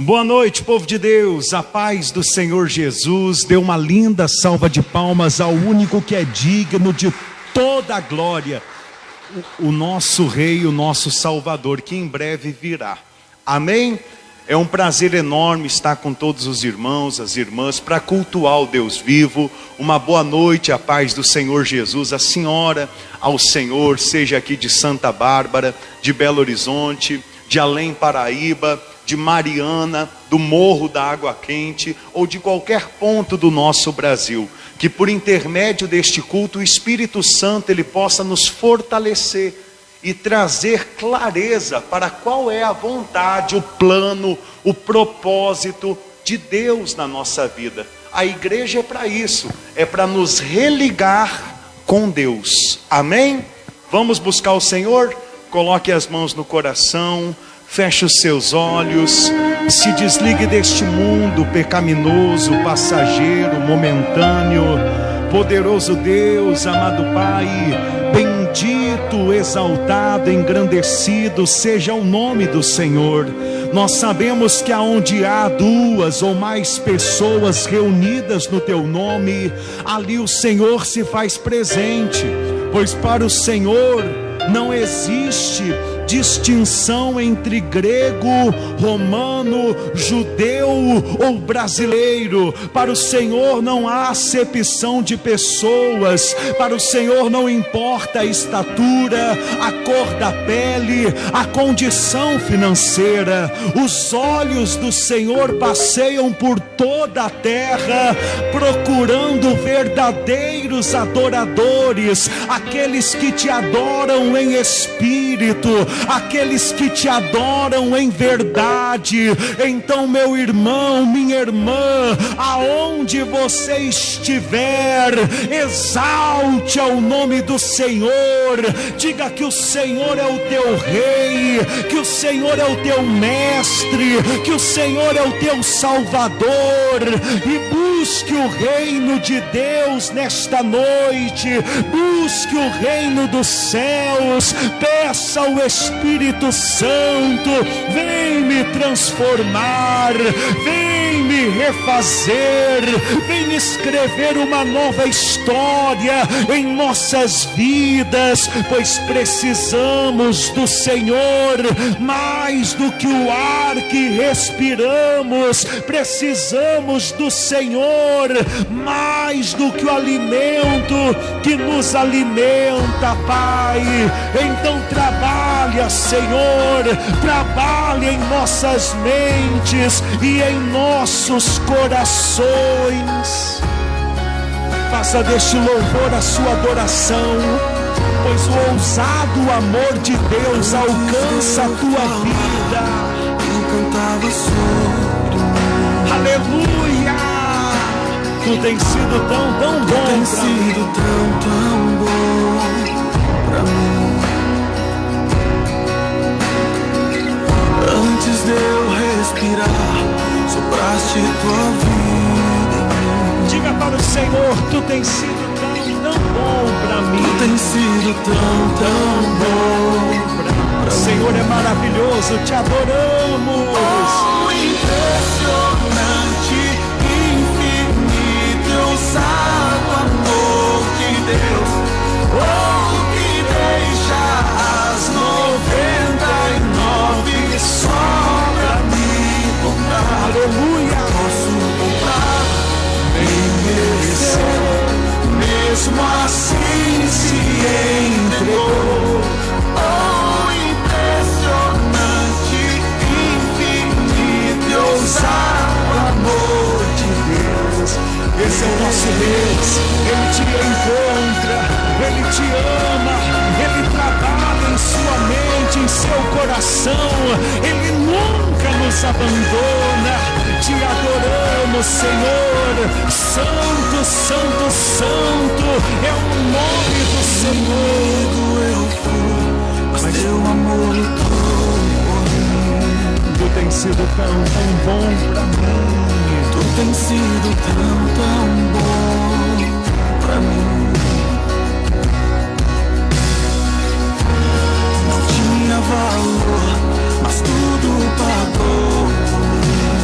Boa noite, povo de Deus, a paz do Senhor Jesus. Dê uma linda salva de palmas ao único que é digno de toda a glória, o nosso Rei, o nosso Salvador, que em breve virá. Amém? É um prazer enorme estar com todos os irmãos, as irmãs, para cultuar o Deus vivo. Uma boa noite, a paz do Senhor Jesus, a senhora, ao Senhor, seja aqui de Santa Bárbara, de Belo Horizonte, de Além Paraíba, de Mariana, do Morro da Água Quente, ou de qualquer ponto do nosso Brasil, que por intermédio deste culto, o Espírito Santo, ele possa nos fortalecer e trazer clareza para qual é a vontade, o plano, o propósito de Deus na nossa vida. A igreja é para isso, é para nos religar com Deus. Amém? Vamos buscar o Senhor? Coloque as mãos no coração, feche os seus olhos, se desligue deste mundo pecaminoso, passageiro, momentâneo. Poderoso Deus, amado Pai, bendito, exaltado, engrandecido seja o nome do Senhor. Nós sabemos que aonde há duas ou mais pessoas reunidas no teu nome, ali o Senhor se faz presente, pois para o Senhor não existe distinção entre grego, romano, judeu ou brasileiro. Para o Senhor não há acepção de pessoas. Para o Senhor não importa a estatura, a cor da pele, a condição financeira. Os olhos do Senhor passeiam por toda a terra, procurando verdadeiros adoradores, aqueles que te adoram em espírito, aqueles que te adoram em verdade. Então, meu irmão, minha irmã, aonde você estiver, exalte ao nome do Senhor. Diga que o Senhor é o teu Rei, que o Senhor é o teu Mestre, que o Senhor é o teu Salvador. E busque o reino de Deus nesta noite, busque o reino dos céus, peça ao Espírito Santo: vem me transformar, vem me refazer, vem escrever uma nova história em nossas vidas, pois precisamos do Senhor mais do que o ar que respiramos. Precisamos do Senhor mais do que o alimento que nos alimenta, Pai. Então trabalha, Senhor, trabalha em nossas mentes e em nossos corações. Faça deste louvor a sua adoração, pois o ousado amor de Deus alcança a tua vida. Aleluia! Tu tens sido tão bom pra mim. Tão bom pra mim. Antes de eu respirar, sopraste tua vida. Diga para o Senhor: tu tens sido tão bom pra mim. Tu tens sido tão bom pra mim. O Senhor é maravilhoso, te adoramos. Oh, impressionante, infinito, ousado amor de Deus. Oh, que deixa as 99 só pra me comprar. Aleluia! Posso comprar, nem merecer, mesmo assim se entregou. Oh, impressionante, infinito e ousado amor de Deus. Esse é o nosso Deus. Ele te encontra, Ele te ama, Ele trabalha em sua mente, em seu coração. Ele nunca nos abandona. Te adoramos, Senhor. Santo, santo, santo é o nome do Senhor. Eu fui, mas teu amor lutou por mim. Tu tens sido tão bom pra mim. Tu tens sido tão bom pra mim. Não tinha valor, mas tudo pagou por mim.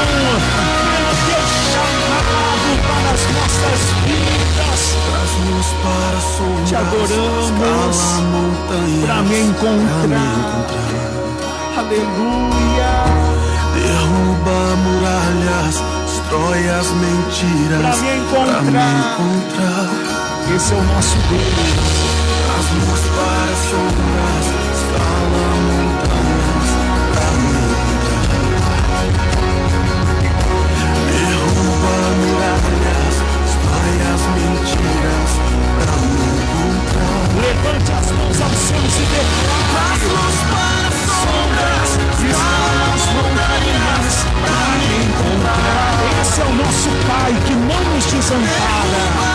pelo teu chamado para as nossas vidas. Traz-nos para sombras, Te adoramos escala montanhas para me encontrar. Aleluia. Derruba muralhas, destrói as mentiras Para me encontrar. Esse é o nosso Deus. Traz-nos para sombras, escala montanhas para me encontrar. Derruba muralhas, destrói as mentiras para me encontrar. Levante as mãos aos céus e declare. Traz-nos para sombras, escala as montanhas para me encontrar. Esse é o nosso Pai que não nos desampara.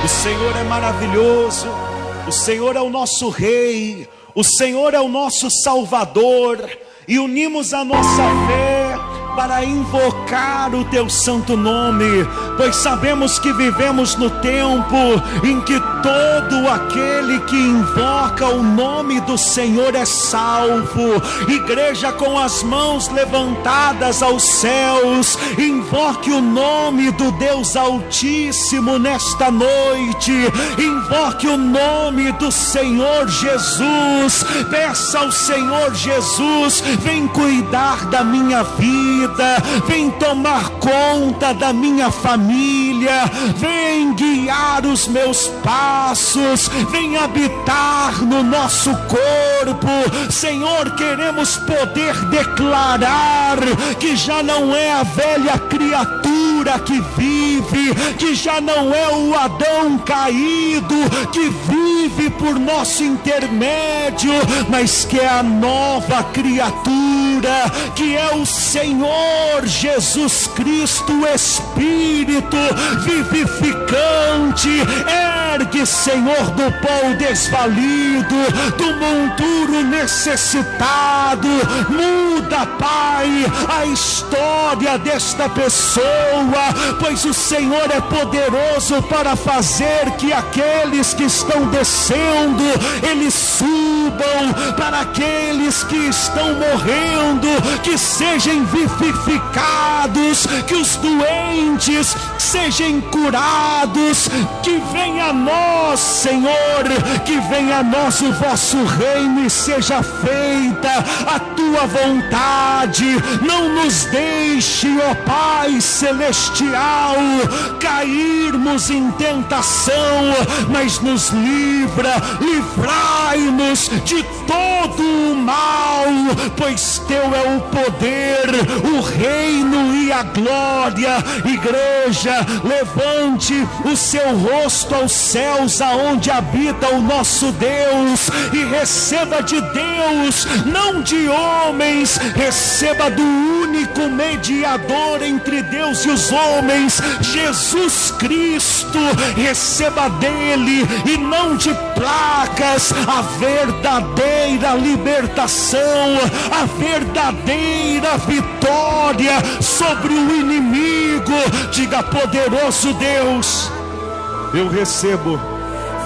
O Senhor é maravilhoso, o Senhor é o nosso Rei, o Senhor é o nosso Salvador, e unimos a nossa fé para invocar o teu santo nome, pois sabemos que vivemos no tempo em que todo aquele que invoca o nome do Senhor é salvo. Igreja com as mãos levantadas aos céus, invoque o nome do Deus Altíssimo nesta noite, invoque o nome do Senhor Jesus, peça ao Senhor Jesus, vem cuidar da minha vida, vem tomar conta da minha família, vem guiar os meus passos, vem habitar no nosso corpo. Senhor, queremos poder declarar que já não é a velha criatura que vive, que já não é o Adão caído que vive por nosso intermédio, mas que é a nova criatura, que é o Senhor Jesus Cristo, Espírito vivificante. Ergue, Senhor, do pó desvalido, do monturo necessitado. Muda, Pai, a história desta pessoa, pois o Senhor é poderoso para fazer que aqueles que estão descendo, eles subam, para aqueles que estão morrendo, que sejam vivificados, que os doentes sejam curados, que venha a nós, Senhor, que venha a nós o vosso reino e seja feita a tua vontade. Não nos deixe, ó Pai celestial, cairmos em tentação, mas nos livrai-nos de todo o mal, pois teu é o poder, o reino e a glória. Igreja, levante o seu rosto aos céus, aonde habita o nosso Deus, e receba de Deus, não de homens, receba do único mediador entre Deus e os homens, Jesus Cristo. Receba dele e não de placas a verdadeira libertação, a verdadeira vitória sobre o inimigo. Diga: poderoso Deus, eu recebo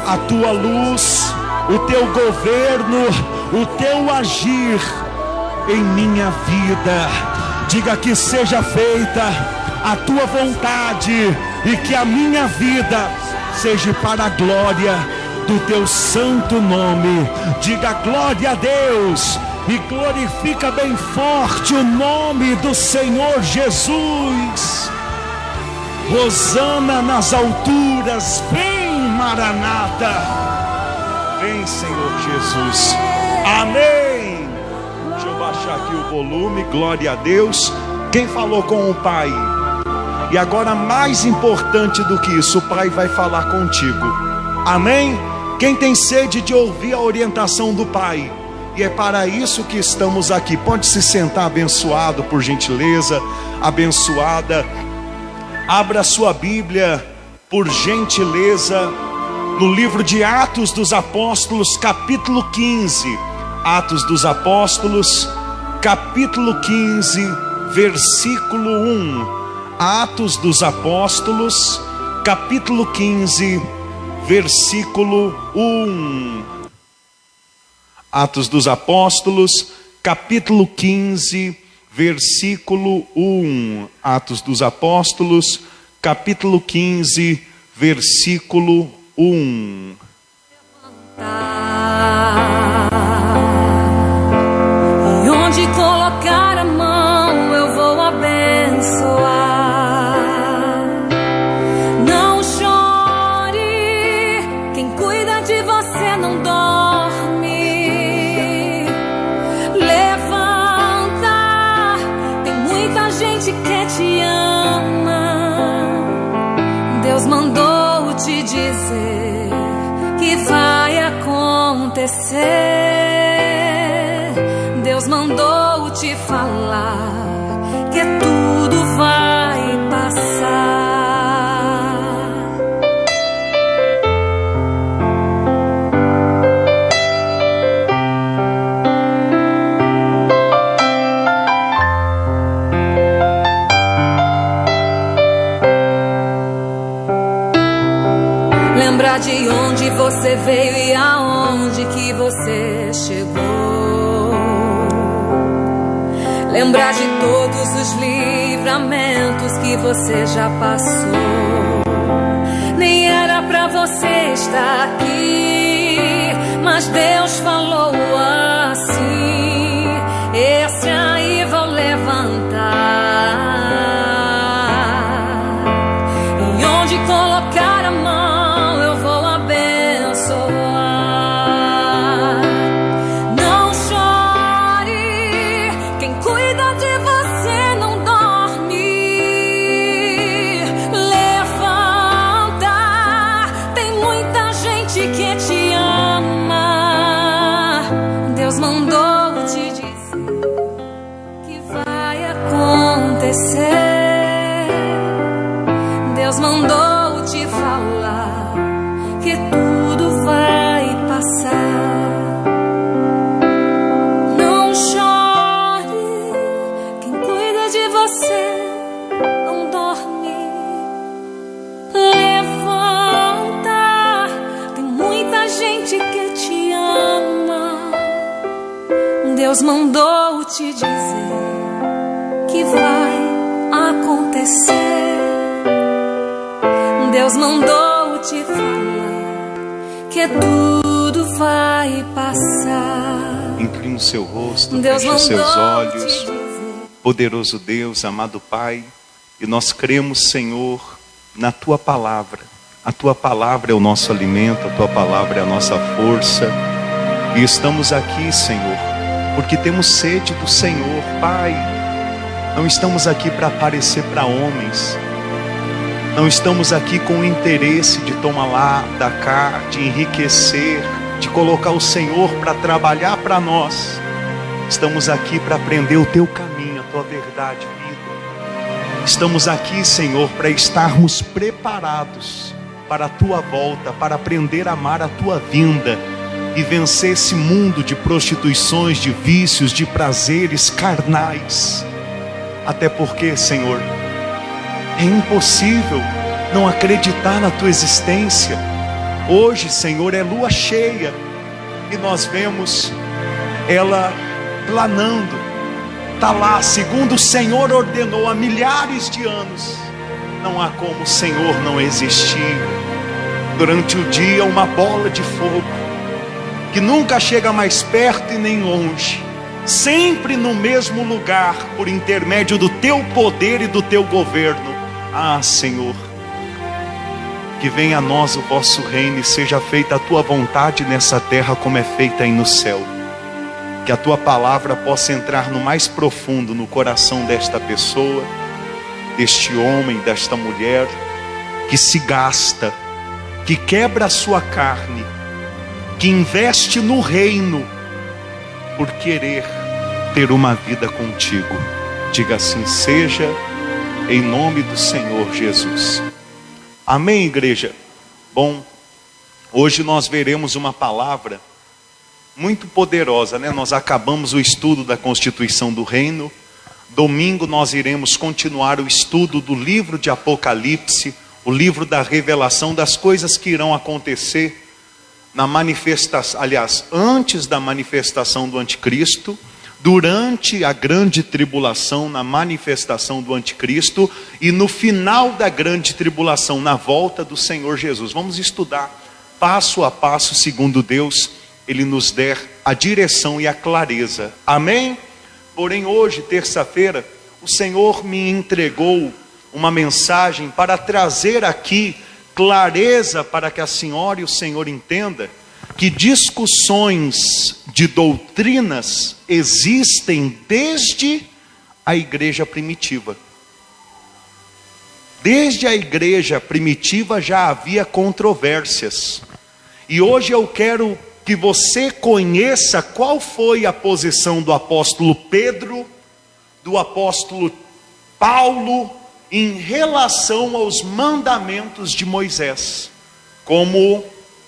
a tua luz, o teu governo, o teu agir em minha vida. Diga: que seja feita a tua vontade e que a minha vida seja para a glória do teu santo nome. Diga glória a Deus e glorifica bem forte o nome do Senhor Jesus. Hosana nas alturas, vem Maranata, vem Senhor Jesus, amém. Deixa eu baixar aqui o volume, glória a Deus. Quem falou com o Pai? E agora, mais importante do que isso, o Pai vai falar contigo, amém? Quem tem sede de ouvir a orientação do Pai? E é para isso que estamos aqui. Pode se sentar, abençoado, por gentileza, abençoada. Abra a sua Bíblia, por gentileza, no livro de Atos dos Apóstolos, capítulo 15. Atos dos Apóstolos, capítulo 15, versículo 1. Atos dos Apóstolos, capítulo 15, versículo 1. Atos dos Apóstolos, capítulo 15, versículo 1. Atos dos Apóstolos, capítulo 15, versículo 1. E onde colocar a mão eu vou abençoar. Não chore, quem cuida de você não dorme. Levanta, tem muita gente que te ama. Deus mandou te dizer que vai acontecer. Deus mandou te falar que tudo vai passar. Lembrar de onde você veio e aonde que você chegou. Lembrar de todos os livramentos que você já passou. Nem era pra você estar aqui, mas Deus falou assim: esse aí vou levantar. E onde colocar a mão eu vou abençoar. Não chore, quem cuida de você não dorme. Levanta, tem muita gente que te ama. Deus mandou te dizer que vai acontecer. Deus mandou te falar que tudo vai passar. Não chore, quem cuida de você não dorme. Levanta, tem muita gente que te ama. Deus mandou te dizer que vai acontecer. Deus mandou te falar que tudo vai passar. Incline o seu rosto, Deus feche os seus mandou olhos. te dizer. Poderoso Deus, amado Pai, e nós cremos, Senhor, na Tua Palavra. A Tua Palavra é o nosso alimento, a Tua Palavra é a nossa força. E estamos aqui, Senhor, porque temos sede do Senhor, Pai. Não estamos aqui para aparecer para homens. Não estamos aqui com o interesse de tomar lá, da cá, de enriquecer, de colocar o Senhor para trabalhar para nós. Estamos aqui para aprender o Teu caminho, a Tua verdade, vida. Estamos aqui, Senhor, para estarmos preparados para a Tua volta, para aprender a amar a Tua vinda e vencer esse mundo de prostituições, de vícios, de prazeres carnais. Até porque, Senhor, é impossível não acreditar na Tua existência. Hoje, Senhor, é lua cheia e nós vemos ela planando, está lá, segundo o Senhor ordenou há milhares de anos. Não há como o Senhor não existir. Durante o dia, uma bola de fogo, que nunca chega mais perto e nem longe, sempre no mesmo lugar, por intermédio do teu poder e do teu governo. Ah, Senhor, que venha a nós o vosso reino e seja feita a tua vontade nessa terra como é feita aí no céu. Que a tua palavra possa entrar no mais profundo, no coração desta pessoa, deste homem, desta mulher, que se gasta, que quebra a sua carne, que investe no reino, por querer ter uma vida contigo. Diga assim seja, em nome do Senhor Jesus. Amém, igreja? Bom, hoje nós veremos uma palavra muito poderosa, né? Nós acabamos o estudo da Constituição do Reino. Domingo nós iremos continuar o estudo do livro de Apocalipse, o livro da revelação das coisas que irão acontecer na manifestação, aliás, antes da manifestação do anticristo, durante a grande tribulação, na manifestação do anticristo, e no final da grande tribulação, na volta do Senhor Jesus. Vamos estudar passo a passo, segundo Deus Ele nos der a direção e a clareza. Amém? Porém hoje, terça-feira, o Senhor me entregou uma mensagem para trazer aqui clareza, para que a senhora e o senhor entendam que discussões de doutrinas existem desde a igreja primitiva. Desde a igreja primitiva já havia controvérsias. E hoje eu quero que você conheça qual foi a posição do apóstolo Pedro, do apóstolo Paulo, em relação aos mandamentos de Moisés, como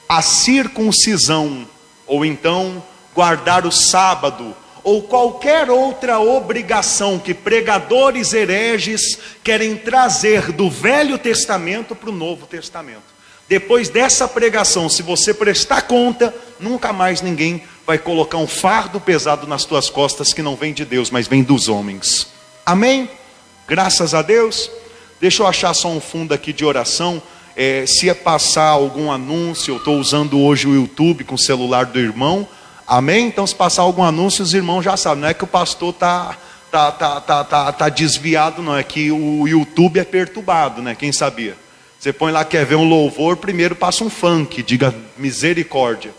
a circuncisão, ou então guardar o sábado, ou qualquer outra obrigação que pregadores hereges querem trazer do Velho Testamento para o Novo Testamento. Depois dessa pregação, se você prestar conta, nunca mais ninguém vai colocar um fardo pesado nas tuas costas que não vem de Deus, mas vem dos homens. Amém? Graças a Deus. Deixa eu achar só um fundo aqui de oração. Se é passar algum anúncio, eu estou usando hoje o YouTube com o celular do irmão. Amém? Então se passar algum anúncio, os irmãos já sabem. Não é que o pastor tá desviado, não. É que o YouTube é perturbado, né? Quem sabia? Você põe lá, quer ver um louvor, primeiro passa um funk, diga misericórdia.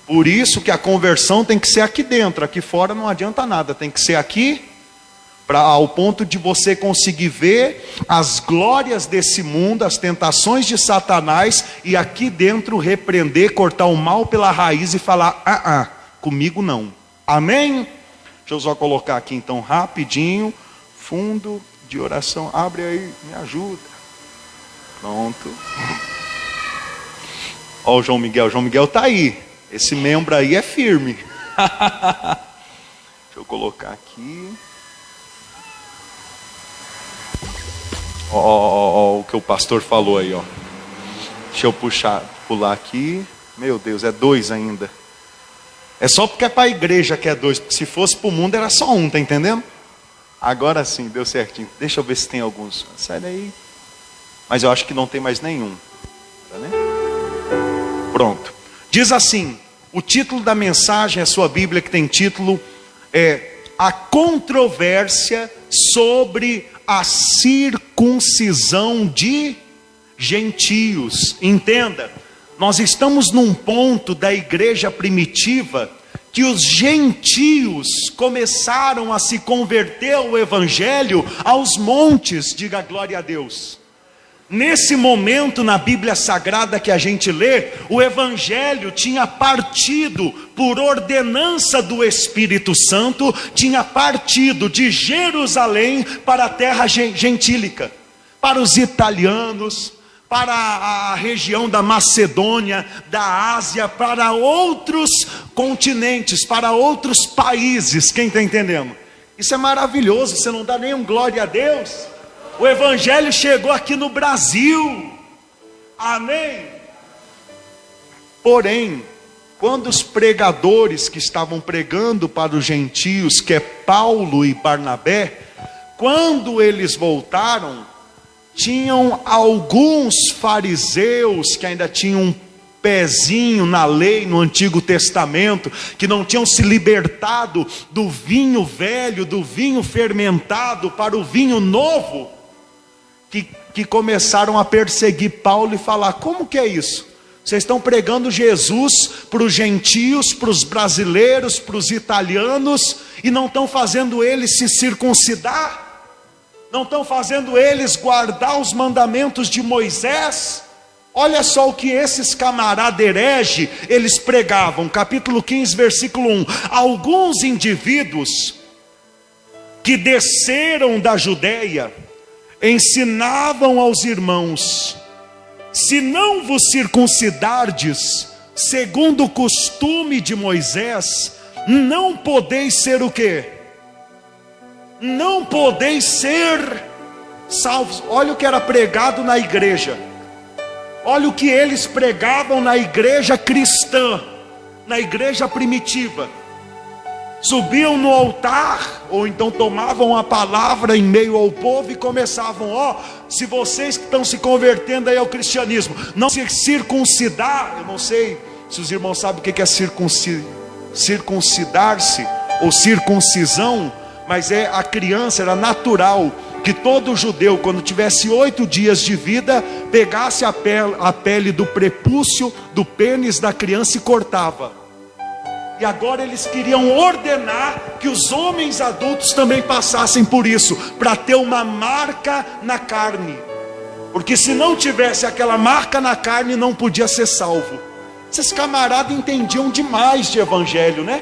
Por isso que a conversão tem que ser aqui dentro. Aqui fora não adianta nada, tem que ser aqui, ao ponto de você conseguir ver as glórias desse mundo, as tentações de Satanás, e aqui dentro repreender, cortar o mal pela raiz e falar, comigo não. Amém? Deixa eu só colocar aqui então rapidinho, fundo de oração, abre aí, me ajuda. Pronto. Ó o João Miguel está aí, esse membro aí é firme. Deixa eu colocar aqui. Ó, o que o pastor falou aí, ó. Deixa eu pular aqui. Meu Deus, é 2 ainda. É só porque é para a igreja que é 2, porque se fosse para o mundo era só 1, tá entendendo? Agora sim, deu certinho. Deixa eu ver se tem alguns. Sai daí. Mas eu acho que não tem mais nenhum. Tá, né? Pronto. Diz assim, o título da mensagem, a sua Bíblia que tem título, é A Controvérsia sobre a circuncisão de gentios. Entenda, nós estamos num ponto da igreja primitiva que os gentios começaram a se converter ao evangelho aos montes, diga glória a Deus. Nesse momento na Bíblia Sagrada que a gente lê, o evangelho tinha partido por ordenança do Espírito Santo, tinha partido de Jerusalém para a terra gentílica, para os italianos, para a região da Macedônia, da Ásia, para outros continentes, para outros países. Quem está entendendo? Isso é maravilhoso, você não dá nenhum glória a Deus? O evangelho chegou aqui no Brasil. Amém? Porém, quando os pregadores que estavam pregando para os gentios, que é Paulo e Barnabé, quando eles voltaram, tinham alguns fariseus que ainda tinham um pezinho na lei, no Antigo Testamento, que não tinham se libertado do vinho velho, do vinho fermentado para o vinho novo, que começaram a perseguir Paulo e falar: como que é isso? Vocês estão pregando Jesus para os gentios, para os brasileiros, para os italianos, e não estão fazendo eles se circuncidar? Não estão fazendo eles guardar os mandamentos de Moisés? Olha só o que esses camaradas herege, eles pregavam, capítulo 15, versículo 1. Alguns indivíduos que desceram da Judéia, ensinavam aos irmãos: se não vos circuncidardes, segundo o costume de Moisés, não podeis ser o quê? Não podeis ser salvos. Olha o que era pregado na igreja. Olha o que eles pregavam na igreja cristã, na igreja primitiva. Subiam no altar, ou então tomavam a palavra em meio ao povo e começavam: se vocês que estão se convertendo aí ao cristianismo, não se circuncidar, eu não sei se os irmãos sabem o que é circuncidar-se, ou circuncisão, mas é a criança, era natural que todo judeu, quando tivesse 8 dias de vida, pegasse a pele do prepúcio, do pênis da criança e cortava. E agora eles queriam ordenar que os homens adultos também passassem por isso, para ter uma marca na carne, porque se não tivesse aquela marca na carne, não podia ser salvo. Esses camaradas entendiam demais de evangelho, né?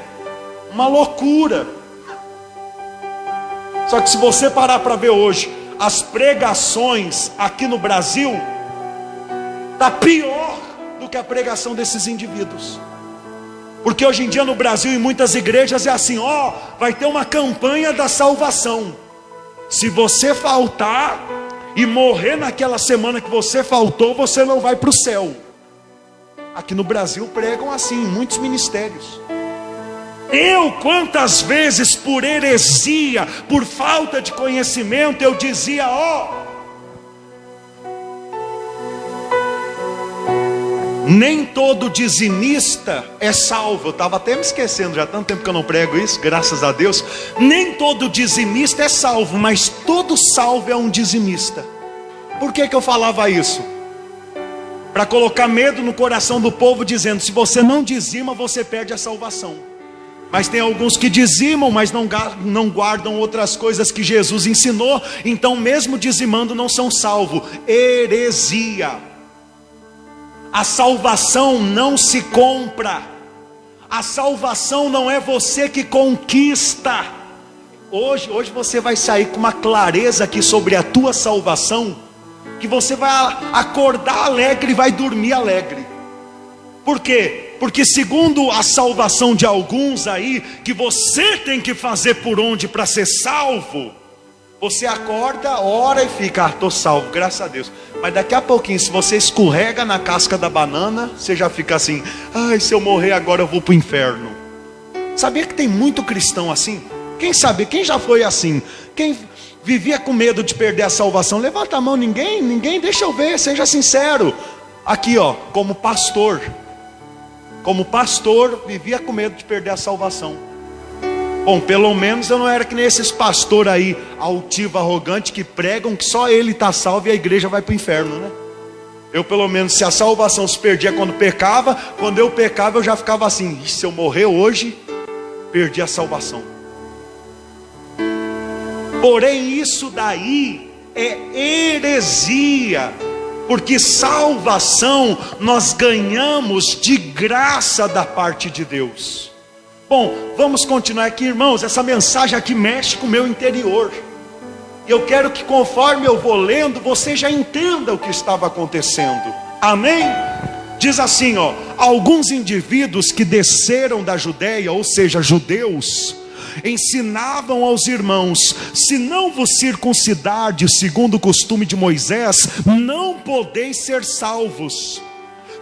Uma loucura. Só que se você parar para ver hoje, as pregações aqui no Brasil está pior do que a pregação desses indivíduos. Porque hoje em dia no Brasil, em muitas igrejas é assim: vai ter uma campanha da salvação. Se você faltar e morrer naquela semana que você faltou, você não vai para o céu. Aqui no Brasil pregam assim, em muitos ministérios. Quantas vezes por heresia, por falta de conhecimento, eu dizia: nem todo dizimista é salvo. Eu estava até me esquecendo, já há tanto tempo que eu não prego isso, graças a Deus. Nem todo dizimista é salvo, mas todo salvo é um dizimista. Por que eu falava isso? Para colocar medo no coração do povo, dizendo: se você não dizima, você perde a salvação. Mas tem alguns que dizimam, mas não guardam outras coisas que Jesus ensinou, então mesmo dizimando não são salvos. Heresia. A salvação não se compra. A salvação não é você que conquista. Hoje você vai sair com uma clareza aqui sobre a tua salvação, que você vai acordar alegre e vai dormir alegre. Por quê? Porque segundo a salvação de alguns aí, que você tem que fazer por onde para ser salvo, você acorda, ora e fica: estou salvo, graças a Deus. Mas daqui a pouquinho, se você escorrega na casca da banana, você já fica assim: se eu morrer agora eu vou para o inferno. Sabia que tem muito cristão assim? Quem sabe, quem já foi assim? Quem vivia com medo de perder a salvação? Levanta a mão. Ninguém, deixa eu ver, seja sincero. Aqui como pastor, vivia com medo de perder a salvação. Bom, pelo menos eu não era que nem esses pastores aí, altivo, arrogante, que pregam que só ele está salvo e a igreja vai para o inferno, né? Eu pelo menos, se a salvação se perdia quando pecava, quando eu pecava eu já ficava assim: se eu morrer hoje, perdi a salvação. Porém isso daí é heresia, porque salvação nós ganhamos de graça da parte de Deus. Bom, vamos continuar aqui, irmãos. Essa mensagem aqui mexe com o meu interior. Eu quero que conforme eu vou lendo, você já entenda o que estava acontecendo. Amém? Diz assim, alguns indivíduos que desceram da Judéia, ou seja, judeus, ensinavam aos irmãos: se não vos circuncidardes segundo o costume de Moisés, não podeis ser salvos.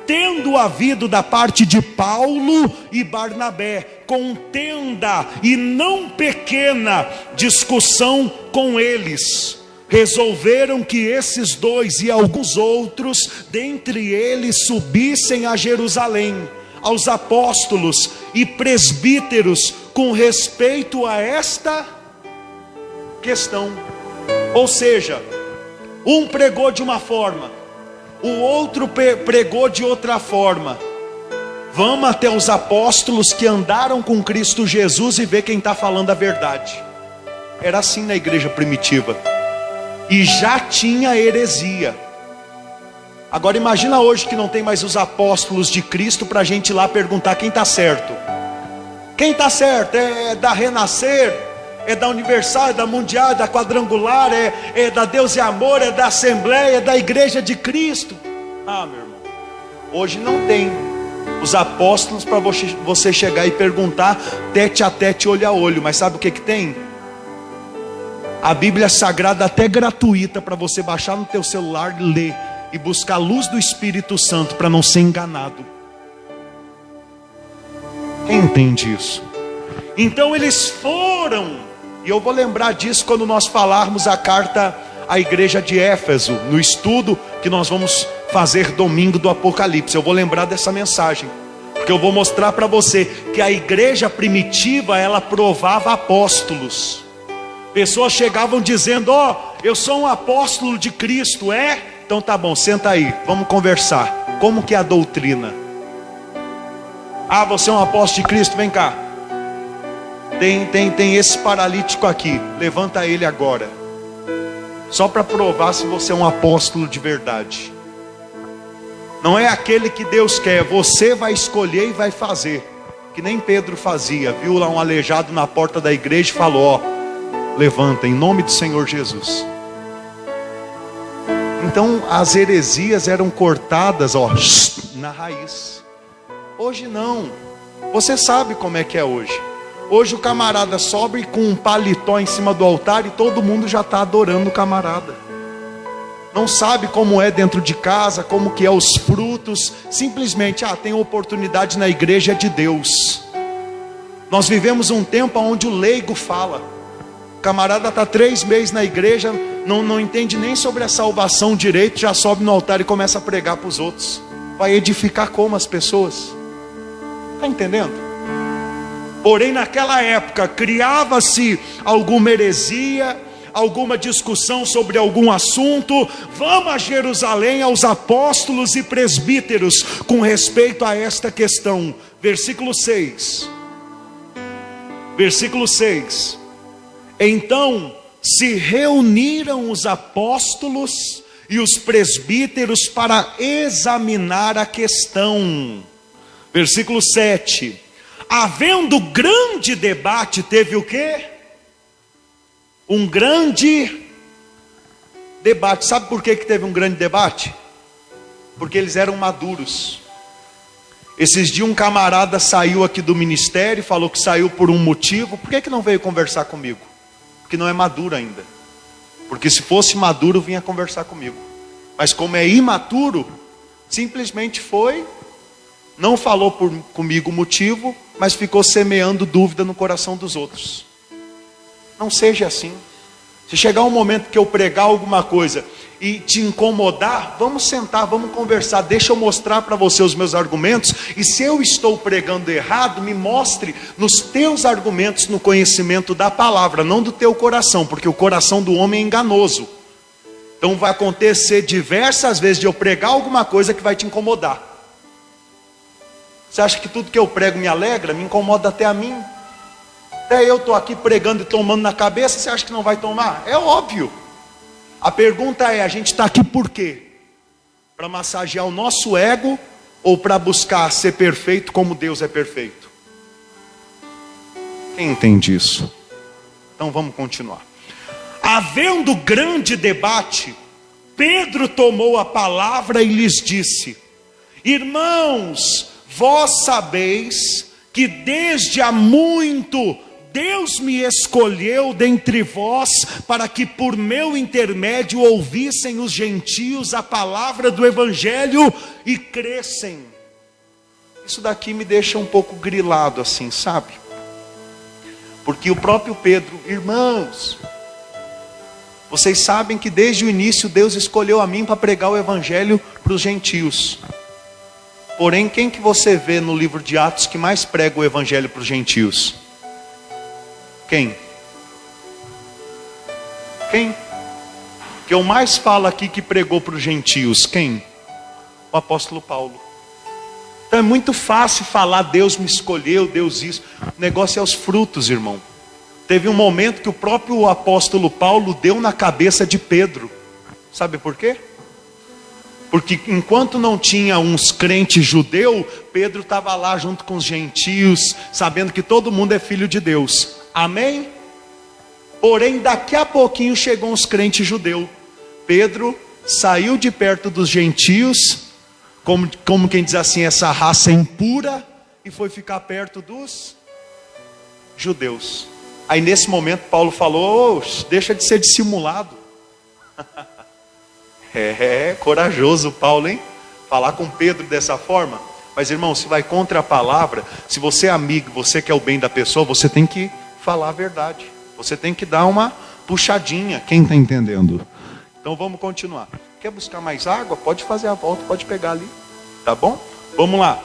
tendo havido da parte de Paulo e Barnabé contenda e não pequena discussão com eles, resolveram que esses dois e alguns outros dentre eles subissem a Jerusalém aos apóstolos e presbíteros com respeito a esta questão. Ou seja, um pregou de uma forma, o outro pregou de outra forma. Vamos até os apóstolos que andaram com Cristo Jesus e ver quem está falando a verdade. Era assim na igreja primitiva. E já tinha heresia. Agora imagina hoje que não tem mais os apóstolos de Cristo para a gente ir lá perguntar quem está certo. Quem está certo? É da Renascer? É da Universal? É da Mundial? É da Quadrangular? É da Deus e Amor? É da Assembleia? É da Igreja de Cristo? Ah, meu irmão, hoje não tem os apóstolos para você chegar e perguntar tete a tete, olho a olho. Mas sabe o que tem? A Bíblia Sagrada até gratuita para você baixar no teu celular, ler e buscar a luz do Espírito Santo para não ser enganado. Quem entende isso? Então eles foram, e eu vou lembrar disso quando nós falarmos a carta à igreja de Éfeso, no estudo que nós vamos fazer domingo do Apocalipse. Eu vou lembrar dessa mensagem, porque eu vou mostrar para você que a igreja primitiva, ela provava apóstolos. Pessoas chegavam dizendo: ó, eu sou um apóstolo de Cristo, é? Então tá bom, senta aí, vamos conversar. Como que é a doutrina? Ah, você é um apóstolo de Cristo, vem cá. Tem esse paralítico aqui, levanta ele agora. Só para provar se você é um apóstolo de verdade. Não é aquele que Deus quer, você vai escolher e vai fazer. Que nem Pedro fazia, viu lá um aleijado na porta da igreja e falou: ó, levanta em nome do Senhor Jesus. Então as heresias eram cortadas, ó, na raiz. Hoje não. Você sabe como é que é hoje. Hoje o camarada sobe com um paletó em cima do altar e todo mundo já está adorando o camarada. Não sabe como é dentro de casa, como que é os frutos. Simplesmente, tem oportunidade na igreja de Deus. Nós vivemos um tempo onde o leigo fala. O camarada está 3 meses na igreja, não entende nem sobre a salvação direito, já sobe no altar e começa a pregar para os outros. Vai edificar como as pessoas? Está entendendo? Porém naquela época criava-se alguma heresia, alguma discussão sobre algum assunto. Vamos a Jerusalém aos apóstolos e presbíteros com respeito a esta questão. Versículo 6. Versículo 6. Então se reuniram os apóstolos e os presbíteros para examinar a questão. Versículo 7. Havendo grande debate, teve o quê? Um grande debate. Sabe por que teve um grande debate? Porque eles eram maduros. Esses dias um camarada saiu aqui do ministério e falou que saiu por um motivo. Por que não veio conversar comigo? Porque não é maduro ainda. Porque se fosse maduro vinha conversar comigo. Mas como é imaturo, simplesmente foi, não falou comigo o motivo, mas ficou semeando dúvida no coração dos outros. Não seja assim. Se chegar um momento que eu pregar alguma coisa e te incomodar, vamos sentar, vamos conversar, deixa eu mostrar para você os meus argumentos, e se eu estou pregando errado, me mostre nos teus argumentos, no conhecimento da palavra, não do teu coração, porque o coração do homem é enganoso. Então vai acontecer diversas vezes de eu pregar alguma coisa que vai te incomodar. Você acha que tudo que eu prego me alegra? Me incomoda até a mim. Até eu estou aqui pregando e tomando na cabeça, você acha que não vai tomar? É óbvio. A pergunta é, a gente está aqui por quê? Para massagear o nosso ego ou para buscar ser perfeito como Deus é perfeito? Quem entende isso? Então vamos continuar. Havendo grande debate, Pedro tomou a palavra e lhes disse: irmãos, vós sabeis que desde há muito Deus me escolheu dentre vós para que por meu intermédio ouvissem os gentios a palavra do evangelho e crescem. Isso daqui me deixa um pouco grilado assim, sabe? Porque o próprio Pedro, irmãos, vocês sabem que desde o início Deus escolheu a mim para pregar o evangelho para os gentios. Porém, quem que você vê no livro de Atos que mais prega o evangelho para os gentios? Quem? Quem? Que eu mais falo aqui que pregou para os gentios? Quem? O apóstolo Paulo. Então é muito fácil falar, Deus me escolheu, Deus isso. O negócio é os frutos, irmão. Teve um momento que o próprio apóstolo Paulo deu na cabeça de Pedro. Sabe por quê? Porque enquanto não tinha uns crentes judeus, Pedro estava lá junto com os gentios, sabendo que todo mundo é filho de Deus. Amém? Porém, daqui a pouquinho chegou uns crentes judeus. Pedro saiu de perto dos gentios, como quem diz assim, essa raça impura, e foi ficar perto dos judeus. Aí nesse momento Paulo falou, deixa de ser dissimulado. Corajoso Paulo, hein? Falar com Pedro dessa forma. Mas irmão, se vai contra a palavra, se você é amigo, você quer o bem da pessoa, você tem que falar a verdade. Você tem que dar uma puxadinha. Quem está entendendo? Então vamos continuar. Quer buscar mais água? Pode fazer a volta, pode pegar ali. Tá bom? Vamos lá.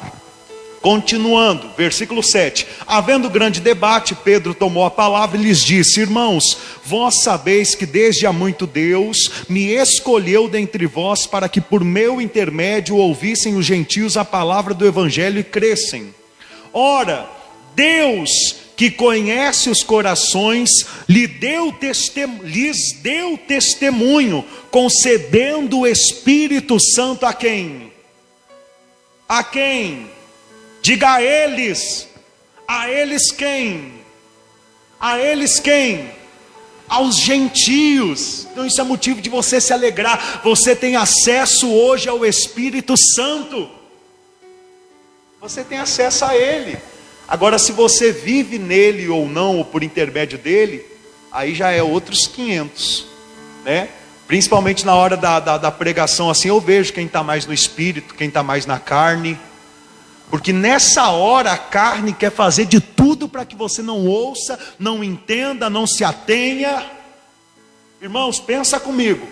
Continuando, versículo 7. Havendo grande debate, Pedro tomou a palavra e lhes disse: irmãos, vós sabeis que desde há muito Deus me escolheu dentre vós para que por meu intermédio ouvissem os gentios a palavra do evangelho e crescem. Ora, Deus que conhece os corações, lhes deu testemunho, concedendo o Espírito Santo a quem? A quem? Diga a eles. A eles quem? A eles quem? Aos gentios. Então isso é motivo de você se alegrar. Você tem acesso hoje ao Espírito Santo. Você tem acesso a Ele. Agora, se você vive nele ou não, ou por intermédio dele, aí já é outros 500, né? Principalmente na hora da pregação, assim, eu vejo quem está mais no Espírito, quem está mais na carne. Porque nessa hora a carne quer fazer de tudo para que você não ouça, não entenda, não se atenha. Irmãos, pensa comigo.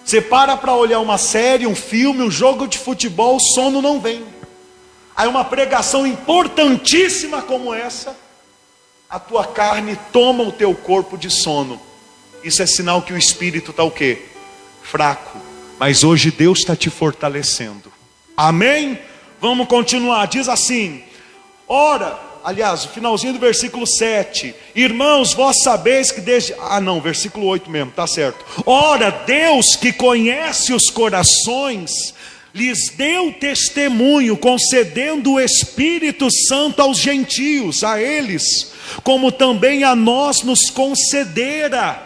Você para olhar uma série, um filme, um jogo de futebol, o sono não vem. Aí uma pregação importantíssima como essa, a tua carne toma o teu corpo de sono. Isso é sinal que o espírito está o quê? Fraco. Mas hoje Deus está te fortalecendo. Amém? Vamos continuar, diz assim. Ora, aliás, o finalzinho do versículo 7. Irmãos, vós sabeis que desde... versículo 8 mesmo, tá certo. Ora, Deus que conhece os corações, lhes deu testemunho, concedendo o Espírito Santo aos gentios, a eles, como também a nós nos concedera.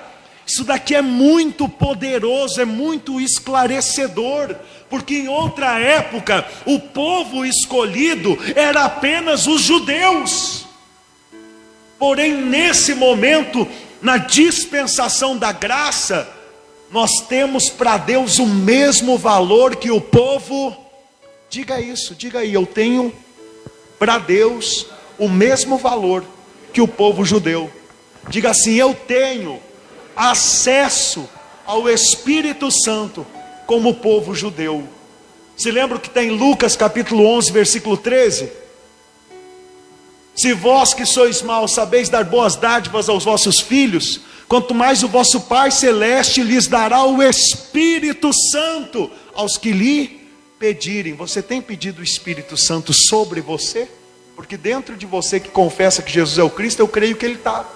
Isso daqui é muito poderoso, é muito esclarecedor. Porque em outra época, o povo escolhido era apenas os judeus. Porém, nesse momento, na dispensação da graça, nós temos para Deus o mesmo valor que o povo. Diga isso, diga aí, eu tenho para Deus o mesmo valor que o povo judeu. Diga assim, eu tenho acesso ao Espírito Santo como o povo judeu. Se lembra que tem Lucas capítulo 11, versículo 13? Se vós que sois maus sabeis dar boas dádivas aos vossos filhos, quanto mais o vosso Pai Celeste lhes dará o Espírito Santo aos que lhe pedirem. Você tem pedido o Espírito Santo sobre você? Porque dentro de você que confessa que Jesus é o Cristo, eu creio que Ele está.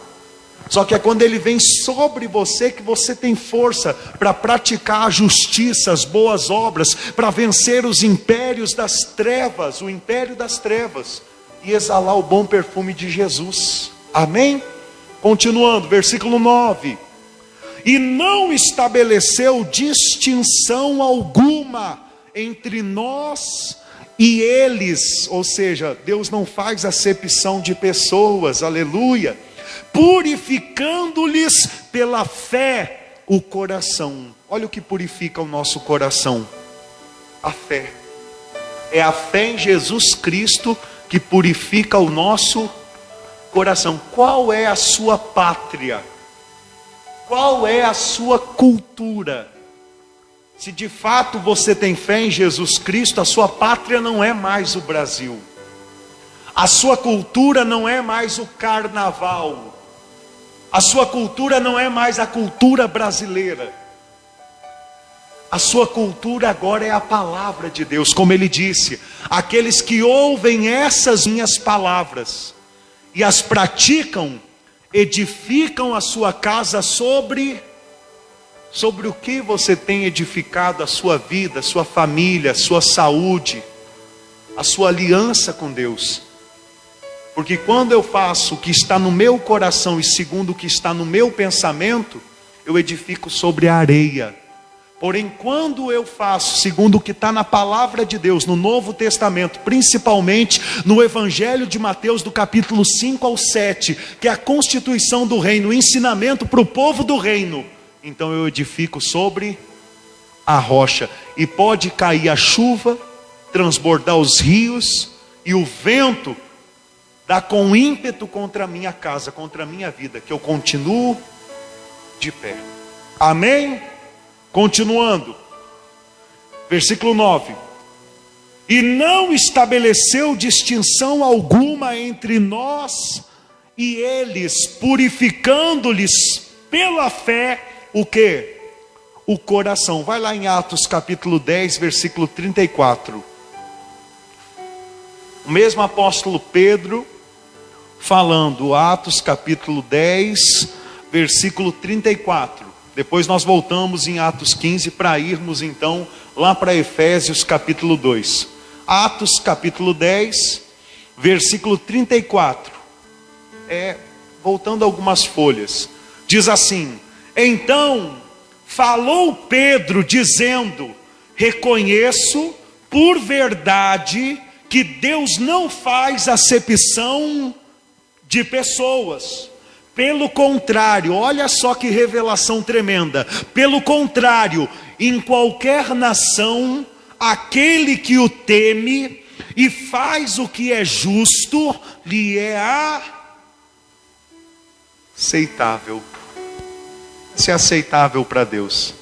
Só que é quando Ele vem sobre você que você tem força para praticar a justiça, as boas obras, para vencer os impérios das trevas, o império das trevas, e exalar o bom perfume de Jesus. Amém? Continuando, versículo 9. E não estabeleceu distinção alguma entre nós e eles. Ou seja, Deus não faz acepção de pessoas, aleluia. purificando-lhes pela fé o coração. Olha o que purifica o nosso coração: a fé. É a fé em Jesus Cristo que purifica o nosso coração. Qual é a sua pátria? Qual é a sua cultura? Se de fato você tem fé em Jesus Cristo, a sua pátria não é mais o Brasil. A sua cultura não é mais o carnaval. A sua cultura não é mais a cultura brasileira. A sua cultura agora é a palavra de Deus. Como ele disse: aqueles que ouvem essas minhas palavras e as praticam, edificam a sua casa sobre o que você tem edificado a sua vida, a sua família, a sua saúde, a sua aliança com Deus. Porque quando eu faço o que está no meu coração e segundo o que está no meu pensamento, eu edifico sobre a areia. Porém, quando eu faço segundo o que está na palavra de Deus, no Novo Testamento, principalmente no Evangelho de Mateus, do capítulo 5 ao 7, que é a constituição do reino, o ensinamento para o povo do reino, então eu edifico sobre a rocha. E pode cair a chuva, transbordar os rios, e o vento dar com ímpeto contra a minha casa, contra a minha vida, que eu continuo de pé. Amém? Continuando, versículo 9: e não estabeleceu distinção alguma entre nós e eles, purificando-lhes pela fé o quê? O coração. Vai lá em Atos capítulo 10, versículo 34. O mesmo apóstolo Pedro falando, Atos capítulo 10, versículo 34. Depois nós voltamos em Atos 15 para irmos então lá para Efésios capítulo 2. Atos capítulo 10, versículo 34. Voltando algumas folhas. Diz assim: então falou Pedro dizendo: reconheço por verdade que Deus não faz acepção de pessoas. Pelo contrário, olha só que revelação tremenda. Pelo contrário, em qualquer nação, aquele que o teme e faz o que é justo, lhe é aceitável. Se é aceitável para Deus,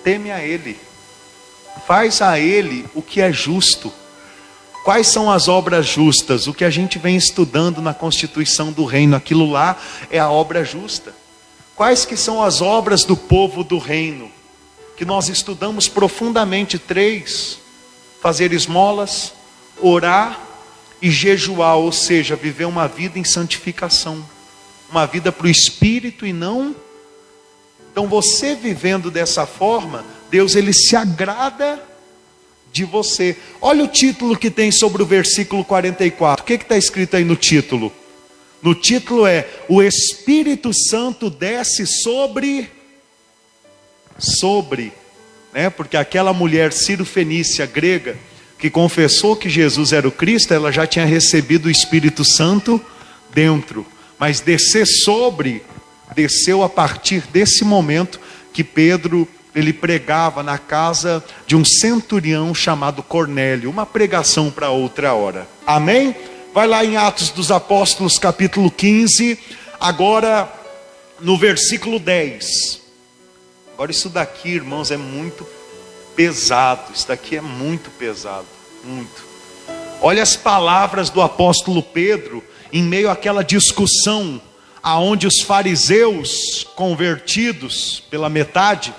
teme a Ele, faz a Ele o que é justo. Quais são as obras justas? O que a gente vem estudando na constituição do reino, aquilo lá é a obra justa. Quais que são as obras do povo do reino? Que nós estudamos profundamente 3: fazer esmolas, orar e jejuar, ou seja, viver uma vida em santificação, uma vida para o Espírito e não. Então você vivendo dessa forma, Deus ele se agrada de você. Olha o título que tem sobre o versículo 44. O que está escrito aí no título? No título é: o Espírito Santo desce sobre, né? Porque aquela mulher Ciro-fenícia grega, que confessou que Jesus era o Cristo, ela já tinha recebido o Espírito Santo dentro. Mas descer sobre, desceu a partir desse momento que Pedro ele pregava na casa de um centurião chamado Cornélio. Uma pregação para outra hora. Amém? Vai lá em Atos dos Apóstolos capítulo 15, agora no versículo 10. Agora isso daqui, irmãos, é muito pesado. Isso daqui é muito pesado, muito. Olha as palavras do apóstolo Pedro em meio àquela discussão aonde os fariseus convertidos pela metade,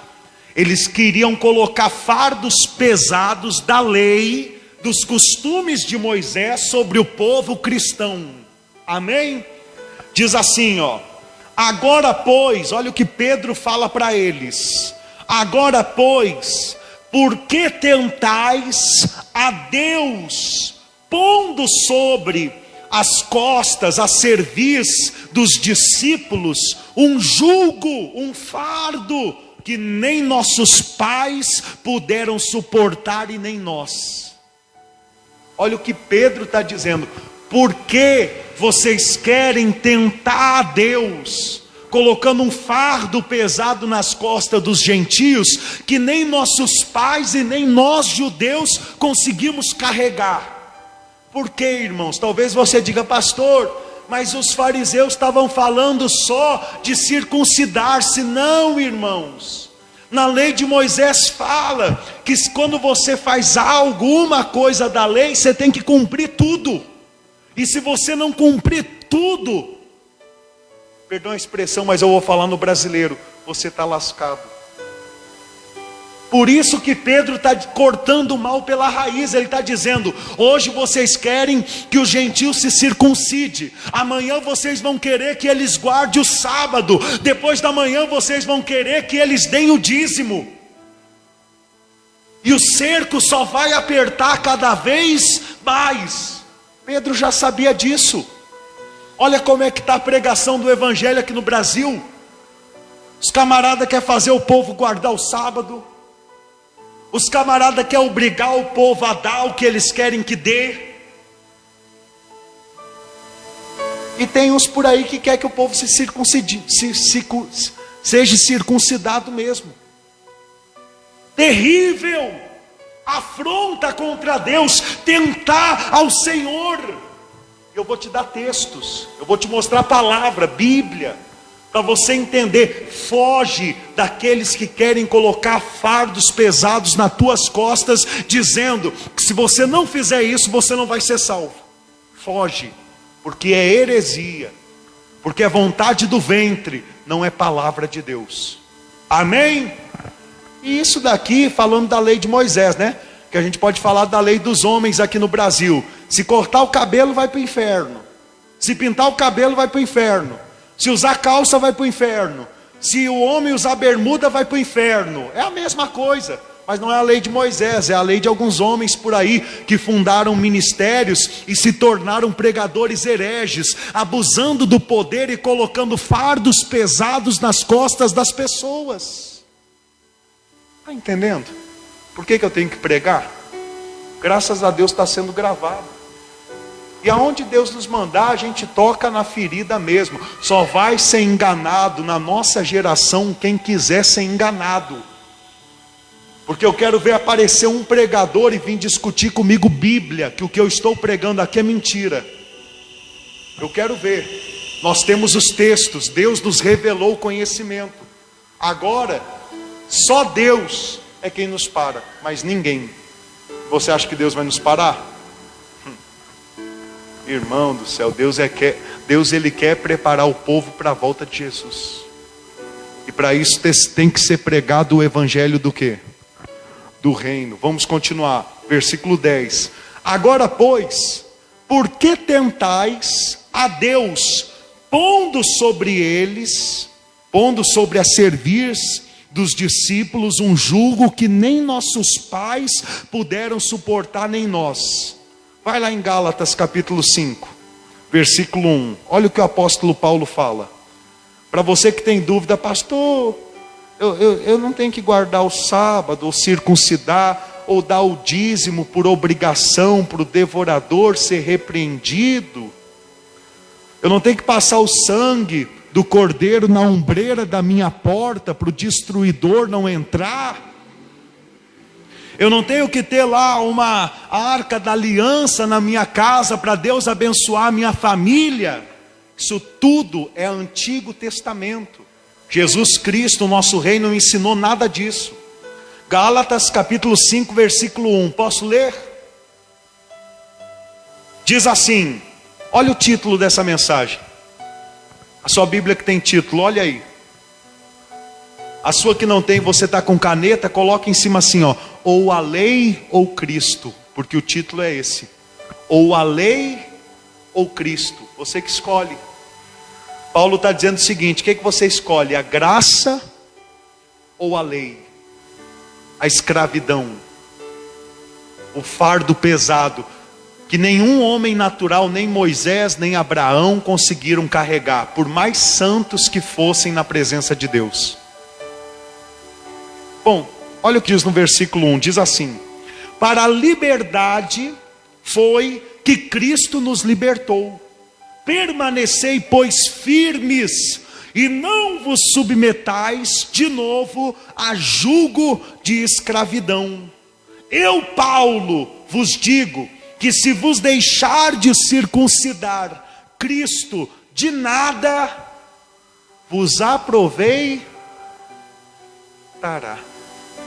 eles queriam colocar fardos pesados da lei, dos costumes de Moisés sobre o povo cristão. Amém? Diz assim, agora pois, olha o que Pedro fala para eles: agora pois, por que tentais a Deus, pondo sobre as costas, a cerviz dos discípulos, um jugo, um fardo, que nem nossos pais puderam suportar e nem nós? Olha o que Pedro está dizendo: por que vocês querem tentar a Deus, colocando um fardo pesado nas costas dos gentios, que nem nossos pais e nem nós judeus conseguimos carregar. Por quê, irmãos? Talvez você diga: pastor, mas os fariseus estavam falando só de circuncidar-se. Não, irmãos. Na lei de Moisés fala que quando você faz alguma coisa da lei, você tem que cumprir tudo. E se você não cumprir tudo, perdão a expressão, mas eu vou falar no brasileiro, você está lascado. Por isso que Pedro está cortando o mal pela raiz. Ele está dizendo: hoje vocês querem que o gentio se circuncide, amanhã vocês vão querer que eles guardem o sábado, depois da manhã vocês vão querer que eles deem o dízimo, e o cerco só vai apertar cada vez mais. Pedro já sabia disso. Olha como é que está a pregação do evangelho aqui no Brasil. Os camaradas querem fazer o povo guardar o sábado, os camaradas querem obrigar o povo a dar o que eles querem que dê. E tem uns por aí que quer que o povo se circuncide, seja circuncidado mesmo. Terrível afronta contra Deus, tentar ao Senhor. Eu vou te dar textos, eu vou te mostrar a palavra, Bíblia, para você entender. Foge daqueles que querem colocar fardos pesados nas tuas costas, dizendo que se você não fizer isso, você não vai ser salvo. Foge, porque é heresia, porque é vontade do ventre, não é palavra de Deus. Amém? E isso daqui falando da lei de Moisés, né? Que a gente pode falar da lei dos homens aqui no Brasil. Se cortar o cabelo vai para o inferno, se pintar o cabelo vai para o inferno, se usar calça vai para o inferno, se o homem usar bermuda vai para o inferno. É a mesma coisa, mas não é a lei de Moisés, é a lei de alguns homens por aí que fundaram ministérios e se tornaram pregadores hereges, abusando do poder e colocando fardos pesados nas costas das pessoas. Está entendendo? Por que eu tenho que pregar? Graças a Deus está sendo gravado. E aonde Deus nos mandar, a gente toca na ferida mesmo. Só vai ser enganado na nossa geração quem quiser ser enganado. Porque eu quero ver aparecer um pregador e vir discutir comigo Bíblia, que o que eu estou pregando aqui é mentira. Eu quero ver. Nós temos os textos, Deus nos revelou o conhecimento. Agora, só Deus é quem nos para, mas ninguém. Você acha que Deus vai nos parar? Irmão do céu, Deus ele quer preparar o povo para a volta de Jesus. E para isso tem que ser pregado o evangelho do quê? Do reino. Vamos continuar, versículo 10. Agora pois, por que tentais a Deus, pondo sobre a servir dos discípulos um jugo que nem nossos pais puderam suportar, nem nós? Vai lá em Gálatas capítulo 5, versículo 1. Olha o que o apóstolo Paulo fala. Para você que tem dúvida: pastor, eu não tenho que guardar o sábado, ou circuncidar, ou dar o dízimo por obrigação, para o devorador ser repreendido. Eu não tenho que passar o sangue do cordeiro na ombreira da minha porta, para o destruidor não entrar. Eu não tenho que ter lá uma arca da aliança na minha casa para Deus abençoar a minha família. Isso tudo é Antigo Testamento. Jesus Cristo, nosso rei, não ensinou nada disso. Gálatas capítulo 5, versículo 1. Posso ler? Diz assim, olha o título dessa mensagem. A sua Bíblia que tem título, olha aí. A sua que não tem, você está com caneta, coloca em cima assim, ó: ou a lei ou Cristo, porque o título é esse. Ou a lei ou Cristo, você que escolhe. Paulo está dizendo o seguinte: o que você escolhe? A graça ou a lei? A escravidão, o fardo pesado, que nenhum homem natural, nem Moisés, nem Abraão conseguiram carregar, por mais santos que fossem na presença de Deus. Bom, olha o que diz no versículo 1, diz assim: para a liberdade foi que Cristo nos libertou. permanecei, pois, firmes, e não vos submetais de novo a jugo de escravidão. Eu, Paulo, vos digo que se vos deixar de circuncidar, Cristo de nada vos aproveitará.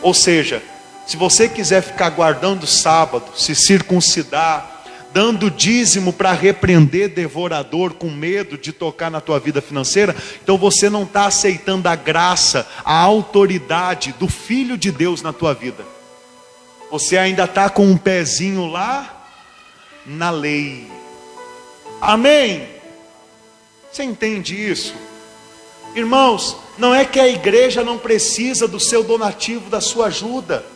Ou seja, se você quiser ficar guardando o sábado, se circuncidar, dando dízimo para repreender devorador com medo de tocar na tua vida financeira, então você não está aceitando a graça, a autoridade do Filho de Deus na tua vida. Você ainda está com um pezinho lá na lei. Amém? Você entende isso? Irmãos, não é que a igreja não precisa do seu donativo, da sua ajuda,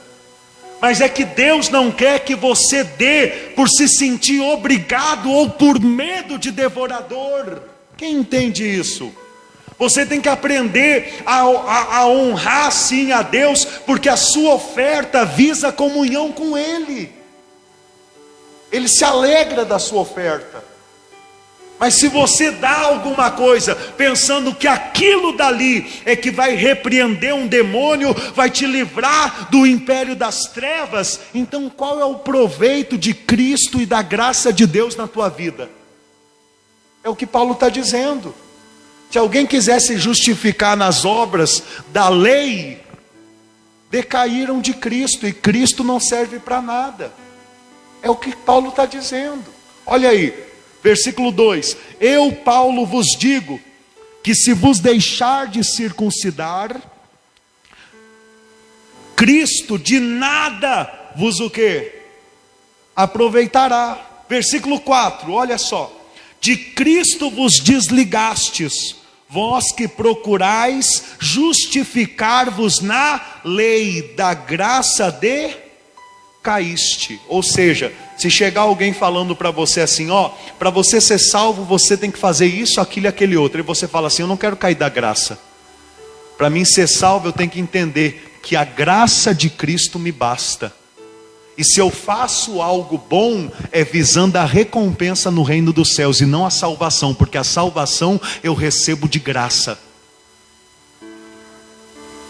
mas é que Deus não quer que você dê por se sentir obrigado ou por medo de devorador. Quem entende isso? Você tem que aprender a honrar sim a Deus, porque a sua oferta visa comunhão com Ele. Ele se alegra da sua oferta. Mas se você dá alguma coisa pensando que aquilo dali é que vai repreender um demônio, vai te livrar do império das trevas, então qual é o proveito de Cristo e da graça de Deus na tua vida? É o que Paulo está dizendo. Se alguém quisesse justificar nas obras da lei, decaíram de Cristo, e Cristo não serve para nada. É o que Paulo está dizendo. Olha aí. Versículo 2: eu, Paulo, vos digo que se vos deixar de circuncidar, Cristo de nada vos o quê? Aproveitará. Versículo 4, olha só: de Cristo vos desligastes, vós que procurais justificar-vos na lei, da graça decaíste. Ou seja, se chegar alguém falando para você assim, ó, para você ser salvo, você tem que fazer isso, aquilo e aquele outro, e você fala assim, eu não quero cair da graça. Para mim ser salvo, eu tenho que entender que a graça de Cristo me basta. E se eu faço algo bom, é visando a recompensa no reino dos céus, e não a salvação, porque a salvação eu recebo de graça.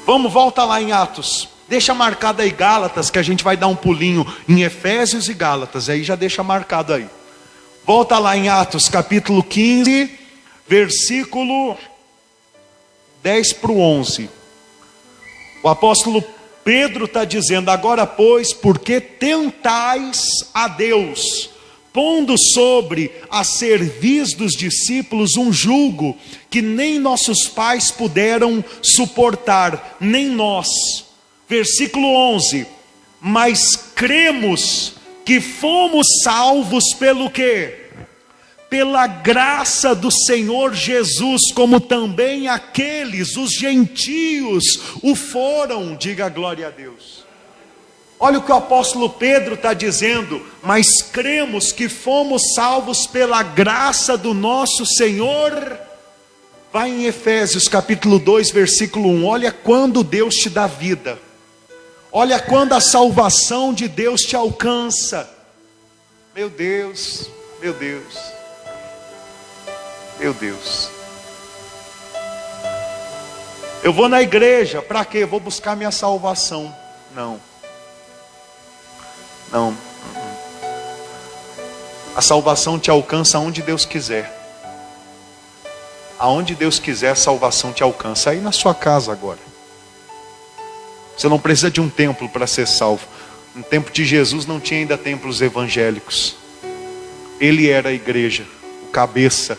Volta lá em Atos. Deixa marcado aí Gálatas, que a gente vai dar um pulinho em Efésios e Gálatas, aí já deixa marcado aí. Volta lá em Atos capítulo 15, versículo 10 para o 11. O apóstolo Pedro está dizendo, agora pois, porque tentais a Deus, pondo sobre a cerviz dos discípulos um jugo, que nem nossos pais puderam suportar, nem nós. Versículo 11, mas cremos que fomos salvos pelo quê? Pela graça do Senhor Jesus, como também aqueles, os gentios, o foram. Diga glória a Deus. Olha o que o apóstolo Pedro está dizendo, mas cremos que fomos salvos pela graça do nosso Senhor. Vai em Efésios capítulo 2, versículo 1, olha quando Deus te dá vida. Olha quando a salvação de Deus te alcança. Meu Deus, meu Deus, meu Deus. Eu vou na igreja, para quê? Vou buscar minha salvação. Não. Não. A salvação te alcança onde Deus quiser. Aonde Deus quiser, a salvação te alcança. Aí na sua casa agora. Você não precisa de um templo para ser salvo. No tempo de Jesus não tinha ainda templos evangélicos. Ele era a igreja, o cabeça,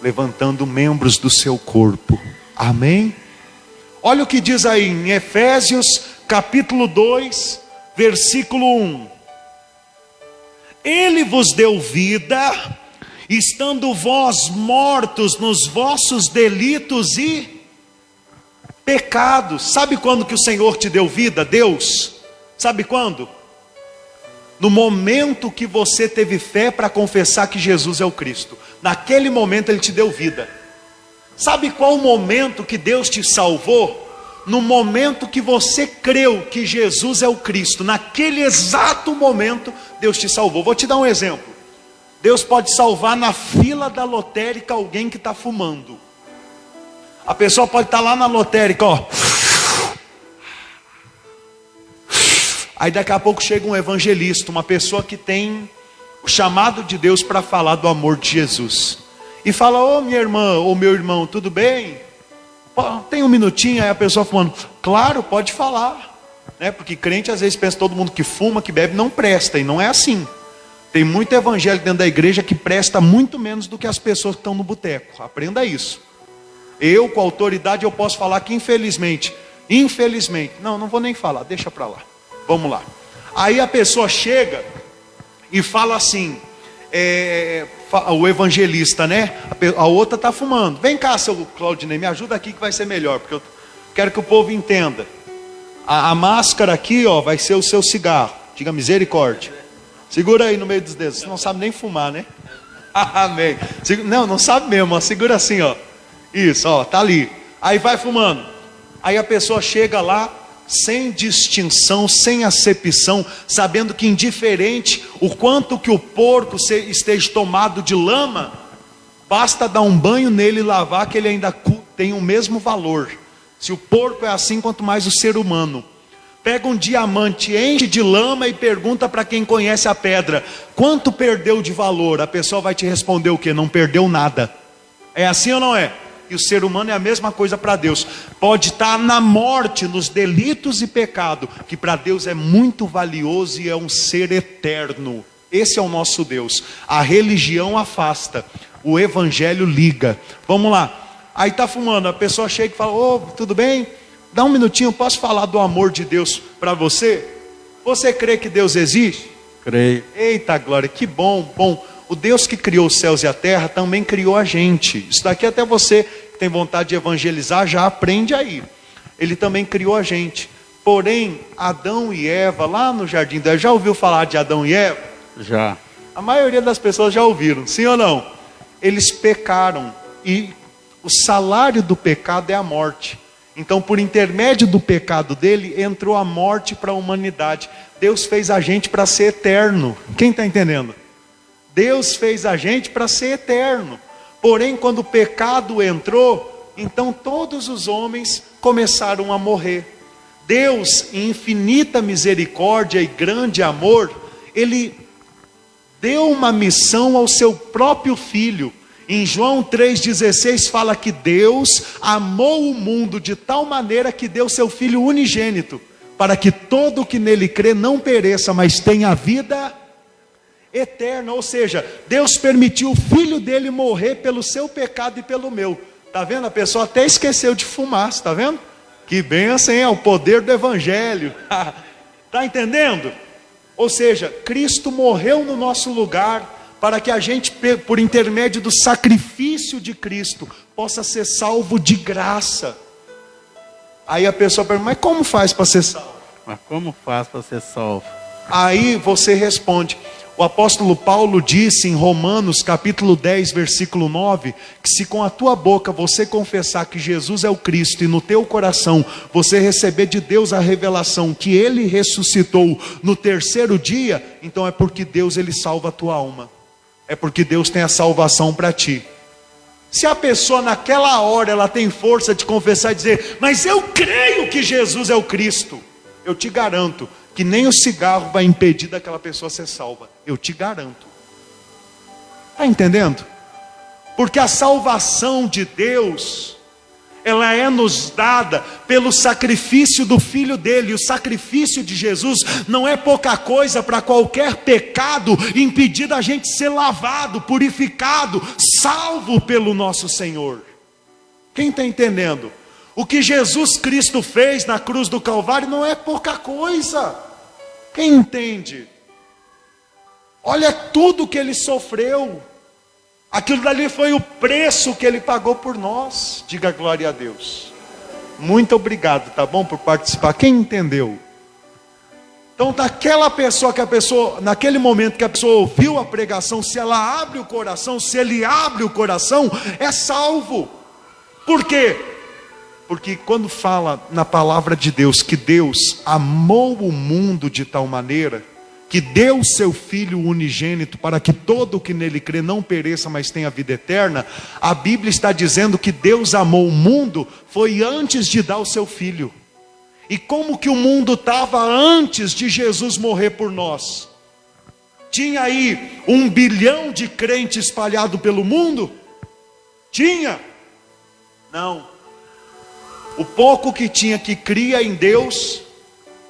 levantando membros do seu corpo. Amém? Olha o que diz aí em Efésios capítulo 2, versículo 1. Ele vos deu vida, estando vós mortos nos vossos delitos e pecados. Sabe quando que o Senhor te deu vida? Deus, sabe quando? No momento que você teve fé para confessar que Jesus é o Cristo. Naquele momento Ele te deu vida. Sabe qual o momento que Deus te salvou? No momento que você creu que Jesus é o Cristo. Naquele exato momento Deus te salvou. Vou te dar um exemplo. Deus pode salvar na fila da lotérica alguém que está fumando. A pessoa pode estar lá na lotérica, ó. Aí daqui a pouco chega um evangelista, uma pessoa que tem o chamado de Deus para falar do amor de Jesus. E fala: ô minha irmã, ou meu irmão, tudo bem? Tem um minutinho? Aí a pessoa falando: claro, pode falar. Né? Porque crente às vezes pensa que todo mundo que fuma, que bebe não presta. E não é assim. Tem muito evangelho dentro da igreja que presta muito menos do que as pessoas que estão no boteco. Aprenda isso. Eu, com autoridade, eu posso falar que infelizmente, não vou nem falar, deixa para lá. Vamos lá. Aí a pessoa chega e fala assim, o evangelista, né? A outra está fumando. Vem cá, seu Claudinei, me ajuda aqui que vai ser melhor, porque eu quero que o povo entenda. A máscara aqui, ó, vai ser o seu cigarro. Diga misericórdia. Segura aí no meio dos dedos. Você não sabe nem fumar, né? Amém. Não sabe mesmo, ó. Segura assim, ó. Isso, ó, tá ali. Aí vai fumando. Aí a pessoa chega lá, sem distinção, sem acepção, sabendo que indiferente o quanto que o porco esteja tomado de lama, basta dar um banho nele e lavar, que ele ainda tem o mesmo valor. Se o porco é assim, quanto mais o ser humano. Pega um diamante, enche de lama e pergunta para quem conhece a pedra: quanto perdeu de valor? A pessoa vai te responder o quê? Não perdeu nada. É assim ou não é? E o ser humano é a mesma coisa para Deus. Pode estar na morte, nos delitos e pecado, que para Deus é muito valioso e é um ser eterno. Esse é o nosso Deus. A religião afasta, o evangelho liga. Vamos lá. Aí está fumando, a pessoa chega e fala: ô, tudo bem? Dá um minutinho, posso falar do amor de Deus para você? Você crê que Deus existe? Creio. Eita glória, que bom, bom. O Deus que criou os céus e a terra também criou a gente. Isso daqui até você que tem vontade de evangelizar já aprende aí. Ele também criou a gente. Porém, Adão e Eva, lá no jardim do Éden, já ouviu falar de Adão e Eva? Já. A maioria das pessoas já ouviram, sim ou não? Eles pecaram e o salário do pecado é a morte. Então, por intermédio do pecado dele, entrou a morte para a humanidade. Deus fez a gente para ser eterno. Quem está entendendo? Deus fez a gente para ser eterno. Porém, quando o pecado entrou, então todos os homens começaram a morrer. Deus, em infinita misericórdia e grande amor, Ele deu uma missão ao seu próprio Filho. Em João 3,16 fala que Deus amou o mundo de tal maneira que deu seu Filho unigênito, para que todo o que nele crê não pereça, mas tenha vida eterna. Ou seja, Deus permitiu o Filho dele morrer pelo seu pecado e pelo meu. Está vendo? A pessoa até esqueceu de fumar, está vendo? Que bênção, hein? É o poder do Evangelho. Está entendendo? Ou seja, Cristo morreu no nosso lugar, para que a gente, por intermédio do sacrifício de Cristo, possa ser salvo de graça. Aí a pessoa pergunta: mas como faz para ser salvo? Mas como faz para ser salvo? Aí você responde. O apóstolo Paulo disse em Romanos capítulo 10, versículo 9, que se com a tua boca você confessar que Jesus é o Cristo e no teu coração você receber de Deus a revelação que Ele ressuscitou no terceiro dia, então é porque Deus Ele salva a tua alma. É porque Deus tem a salvação para ti. Se a pessoa naquela hora ela tem força de confessar e dizer: mas eu creio que Jesus é o Cristo, eu te garanto que nem o cigarro vai impedir daquela pessoa ser salva. Eu te garanto. Está entendendo? Porque a salvação de Deus, ela é nos dada pelo sacrifício do Filho dele. O sacrifício de Jesus não é pouca coisa para qualquer pecado impedir da gente ser lavado, purificado, salvo pelo nosso Senhor. Quem está entendendo? O que Jesus Cristo fez na cruz do Calvário não é pouca coisa. Quem entende? Olha tudo que Ele sofreu. Aquilo dali foi o preço que Ele pagou por nós. Diga glória a Deus. Muito obrigado, tá bom, por participar. Quem entendeu? Então, daquela pessoa naquele momento que a pessoa ouviu a pregação, se ela abre o coração, se ele abre o coração, é salvo. Por quê? Porque quando fala na palavra de Deus que Deus amou o mundo de tal maneira que deu o seu Filho unigênito para que todo o que nele crê não pereça, mas tenha vida eterna, a Bíblia está dizendo que Deus amou o mundo foi antes de dar o seu Filho. E como que o mundo estava antes de Jesus morrer por nós? Tinha aí 1 bilhão de crentes espalhados pelo mundo? Tinha? Não. O pouco que tinha que cria em Deus,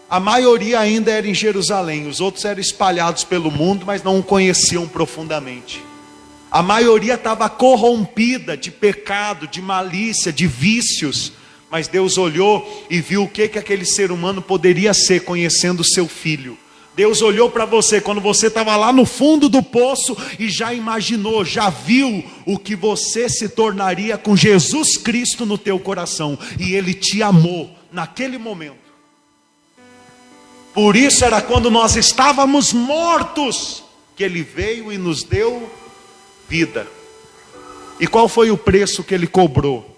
a maioria ainda era em Jerusalém. Os outros eram espalhados pelo mundo, mas não o conheciam profundamente. A maioria estava corrompida de pecado, de malícia, de vícios. Mas Deus olhou e viu o que aquele ser humano poderia ser conhecendo o seu Filho. Deus olhou para você quando você estava lá no fundo do poço e já imaginou, já viu o que você se tornaria com Jesus Cristo no teu coração. E Ele te amou naquele momento. Por isso era quando nós estávamos mortos que Ele veio e nos deu vida. E qual foi o preço que Ele cobrou?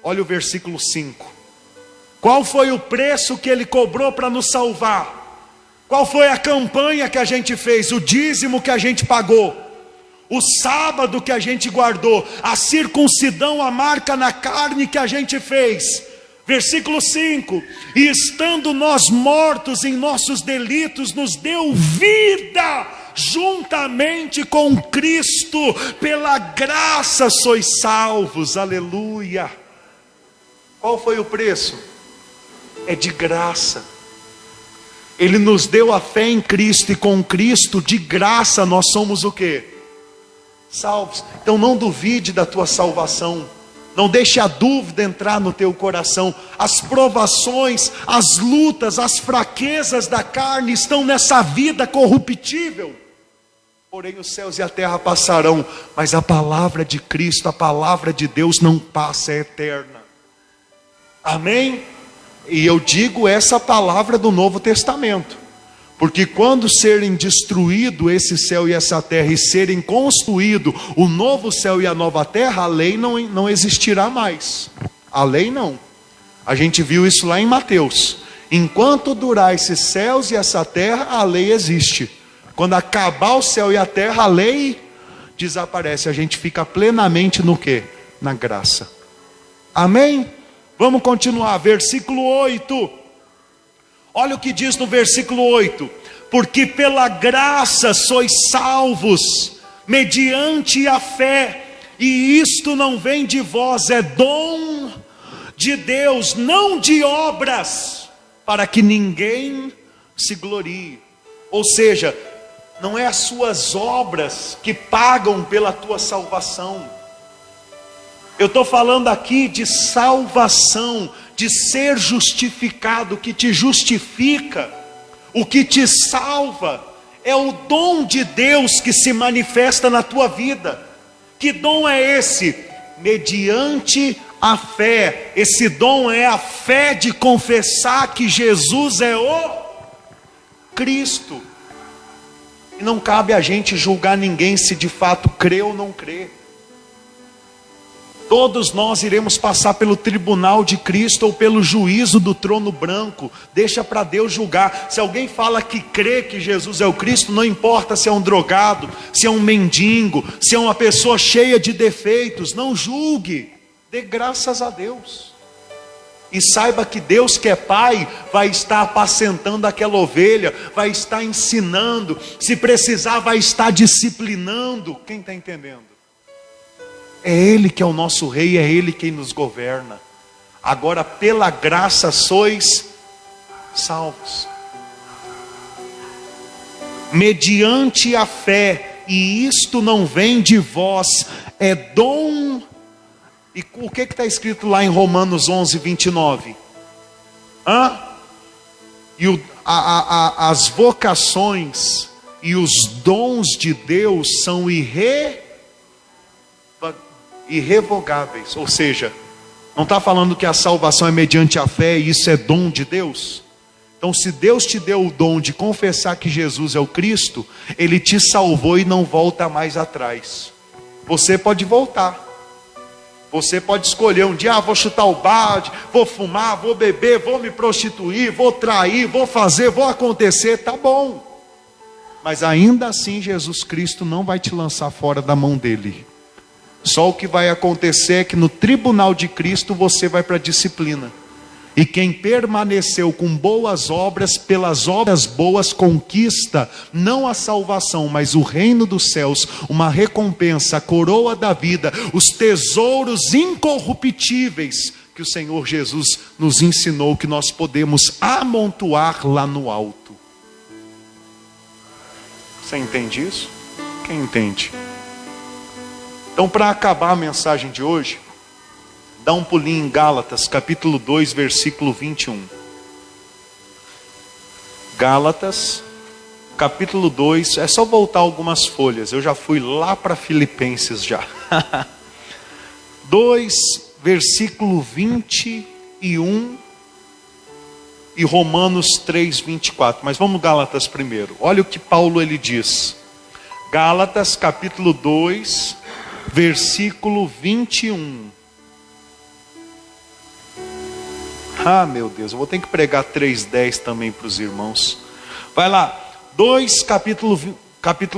Olha o versículo 5. Qual foi o preço que Ele cobrou para nos salvar? Qual foi a campanha que a gente fez? O dízimo que a gente pagou? O sábado que a gente guardou? A circuncidão, a marca na carne que a gente fez? Versículo 5. E estando nós mortos em nossos delitos, nos deu vida juntamente com Cristo. Pela graça sois salvos. Aleluia. Qual foi o preço? É de graça. Ele nos deu a fé em Cristo, e com Cristo, de graça, nós somos o quê? Salvos. Então não duvide da tua salvação. Não deixe a dúvida entrar no teu coração. As provações, as lutas, as fraquezas da carne estão nessa vida corruptível. Porém os céus e a terra passarão, mas a palavra de Cristo, a palavra de Deus não passa, é eterna. Amém? E eu digo essa palavra do Novo Testamento, porque quando serem destruído esse céu e essa terra e serem construído o novo céu e a nova terra, a lei não existirá mais. A lei não. A gente viu isso lá em Mateus. Enquanto durar esses céus e essa terra, a lei existe. Quando acabar o céu e a terra, a lei desaparece. A gente fica plenamente no quê? Na graça. Amém? Vamos continuar, versículo 8. Olha o que diz no versículo 8. Porque pela graça sois salvos, mediante a fé, e isto não vem de vós, é dom de Deus, não de obras, para que ninguém se glorie. Ou seja, não é as suas obras que pagam pela tua salvação. Eu estou falando aqui de salvação, de ser justificado. O que te justifica, o que te salva, é o dom de Deus que se manifesta na tua vida. Que dom é esse? Mediante a fé. Esse dom é a fé de confessar que Jesus é o Cristo. E não cabe a gente julgar ninguém se de fato crê ou não crê. Todos nós iremos passar pelo tribunal de Cristo ou pelo juízo do trono branco. Deixa para Deus julgar. Se alguém fala que crê que Jesus é o Cristo, não importa se é um drogado, se é um mendigo, se é uma pessoa cheia de defeitos, não julgue. Dê graças a Deus. E saiba que Deus que é Pai vai estar apacentando aquela ovelha, vai estar ensinando, se precisar vai estar disciplinando. Quem está entendendo? É Ele que é o nosso Rei, é Ele quem nos governa. Agora pela graça sois salvos. Mediante a fé, e isto não vem de vós, é dom. E o que está escrito lá em Romanos 11, 29? E as vocações e os dons de Deus são irrevogáveis. Ou seja, não está falando que a salvação é mediante a fé e isso é dom de Deus? Então se Deus te deu o dom de confessar que Jesus é o Cristo, Ele te salvou e não volta mais atrás. Você pode voltar. Você pode escolher um dia, vou chutar o balde, vou fumar, vou beber, vou me prostituir, vou trair, vou fazer, vou acontecer, tá bom. Mas ainda assim Jesus Cristo não vai te lançar fora da mão dele. Só o que vai acontecer é que no tribunal de Cristo você vai para a disciplina. E quem permaneceu com boas obras, pelas obras boas conquista, não a salvação, mas o reino dos céus, uma recompensa, a coroa da vida, os tesouros incorruptíveis, que o Senhor Jesus nos ensinou que nós podemos amontoar lá no alto. Você entende isso? Quem entende? Então, para acabar a mensagem de hoje, dá um pulinho em Gálatas, capítulo 2, versículo 21. Gálatas, capítulo 2, é só voltar algumas folhas, eu já fui lá para Filipenses já. 2, versículo 21 e Romanos 3, 24. Mas vamos Gálatas primeiro. Olha o que Paulo ele diz. Gálatas, capítulo 2, versículo 21. Ah, meu Deus, eu vou ter que pregar 3:10 também para os irmãos. Vai lá, capítulo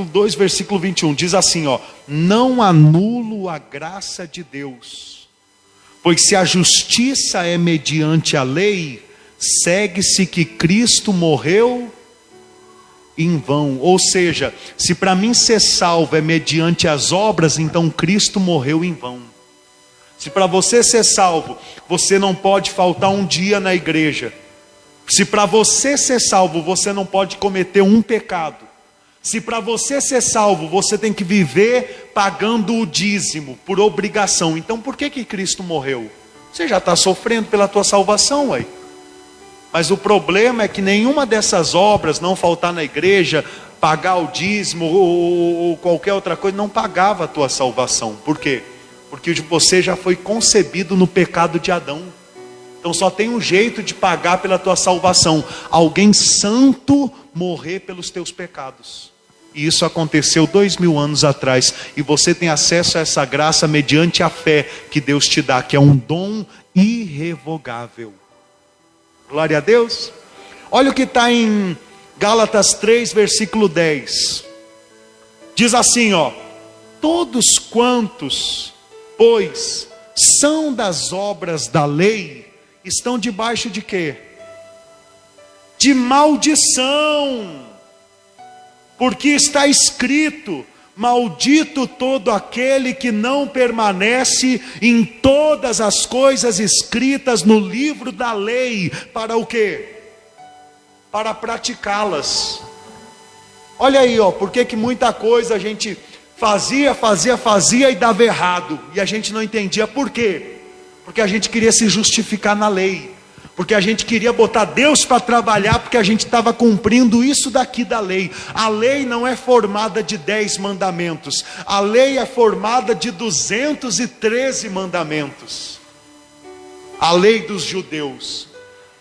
2, versículo 21, diz assim, ó: não anulo a graça de Deus, pois se a justiça é mediante a lei, segue-se que Cristo morreu em vão. Ou seja, se para mim ser salvo é mediante as obras, então Cristo morreu em vão. Se para você ser salvo, você não pode faltar um dia na igreja. Se para você ser salvo, você não pode cometer um pecado. Se para você ser salvo, você tem que viver pagando o dízimo, por obrigação. Então por que Cristo morreu? Você já está sofrendo pela tua salvação, ué. Mas o problema é que nenhuma dessas obras, não faltar na igreja, pagar o dízimo ou qualquer outra coisa, não pagava a tua salvação. Por quê? Porque você já foi concebido no pecado de Adão. Então só tem um jeito de pagar pela tua salvação: alguém santo morrer pelos teus pecados. E isso aconteceu 2000 anos atrás. E você tem acesso a essa graça mediante a fé que Deus te dá, que é um dom irrevogável. Glória a Deus. Olha o que está em Gálatas 3, versículo 10. Diz assim, ó: todos quantos, pois, são das obras da lei, estão debaixo de quê? De maldição. Porque está escrito: maldito todo aquele que não permanece em todas as coisas escritas no livro da lei. Para o quê? Para praticá-las. Olha aí, ó, porque que muita coisa a gente fazia e dava errado. E a gente não entendia por quê. Porque a gente queria se justificar na lei. Porque a gente queria botar Deus para trabalhar, porque a gente estava cumprindo isso daqui da lei. A lei não é formada de 10 mandamentos. A lei é formada de 213 mandamentos. A lei dos judeus.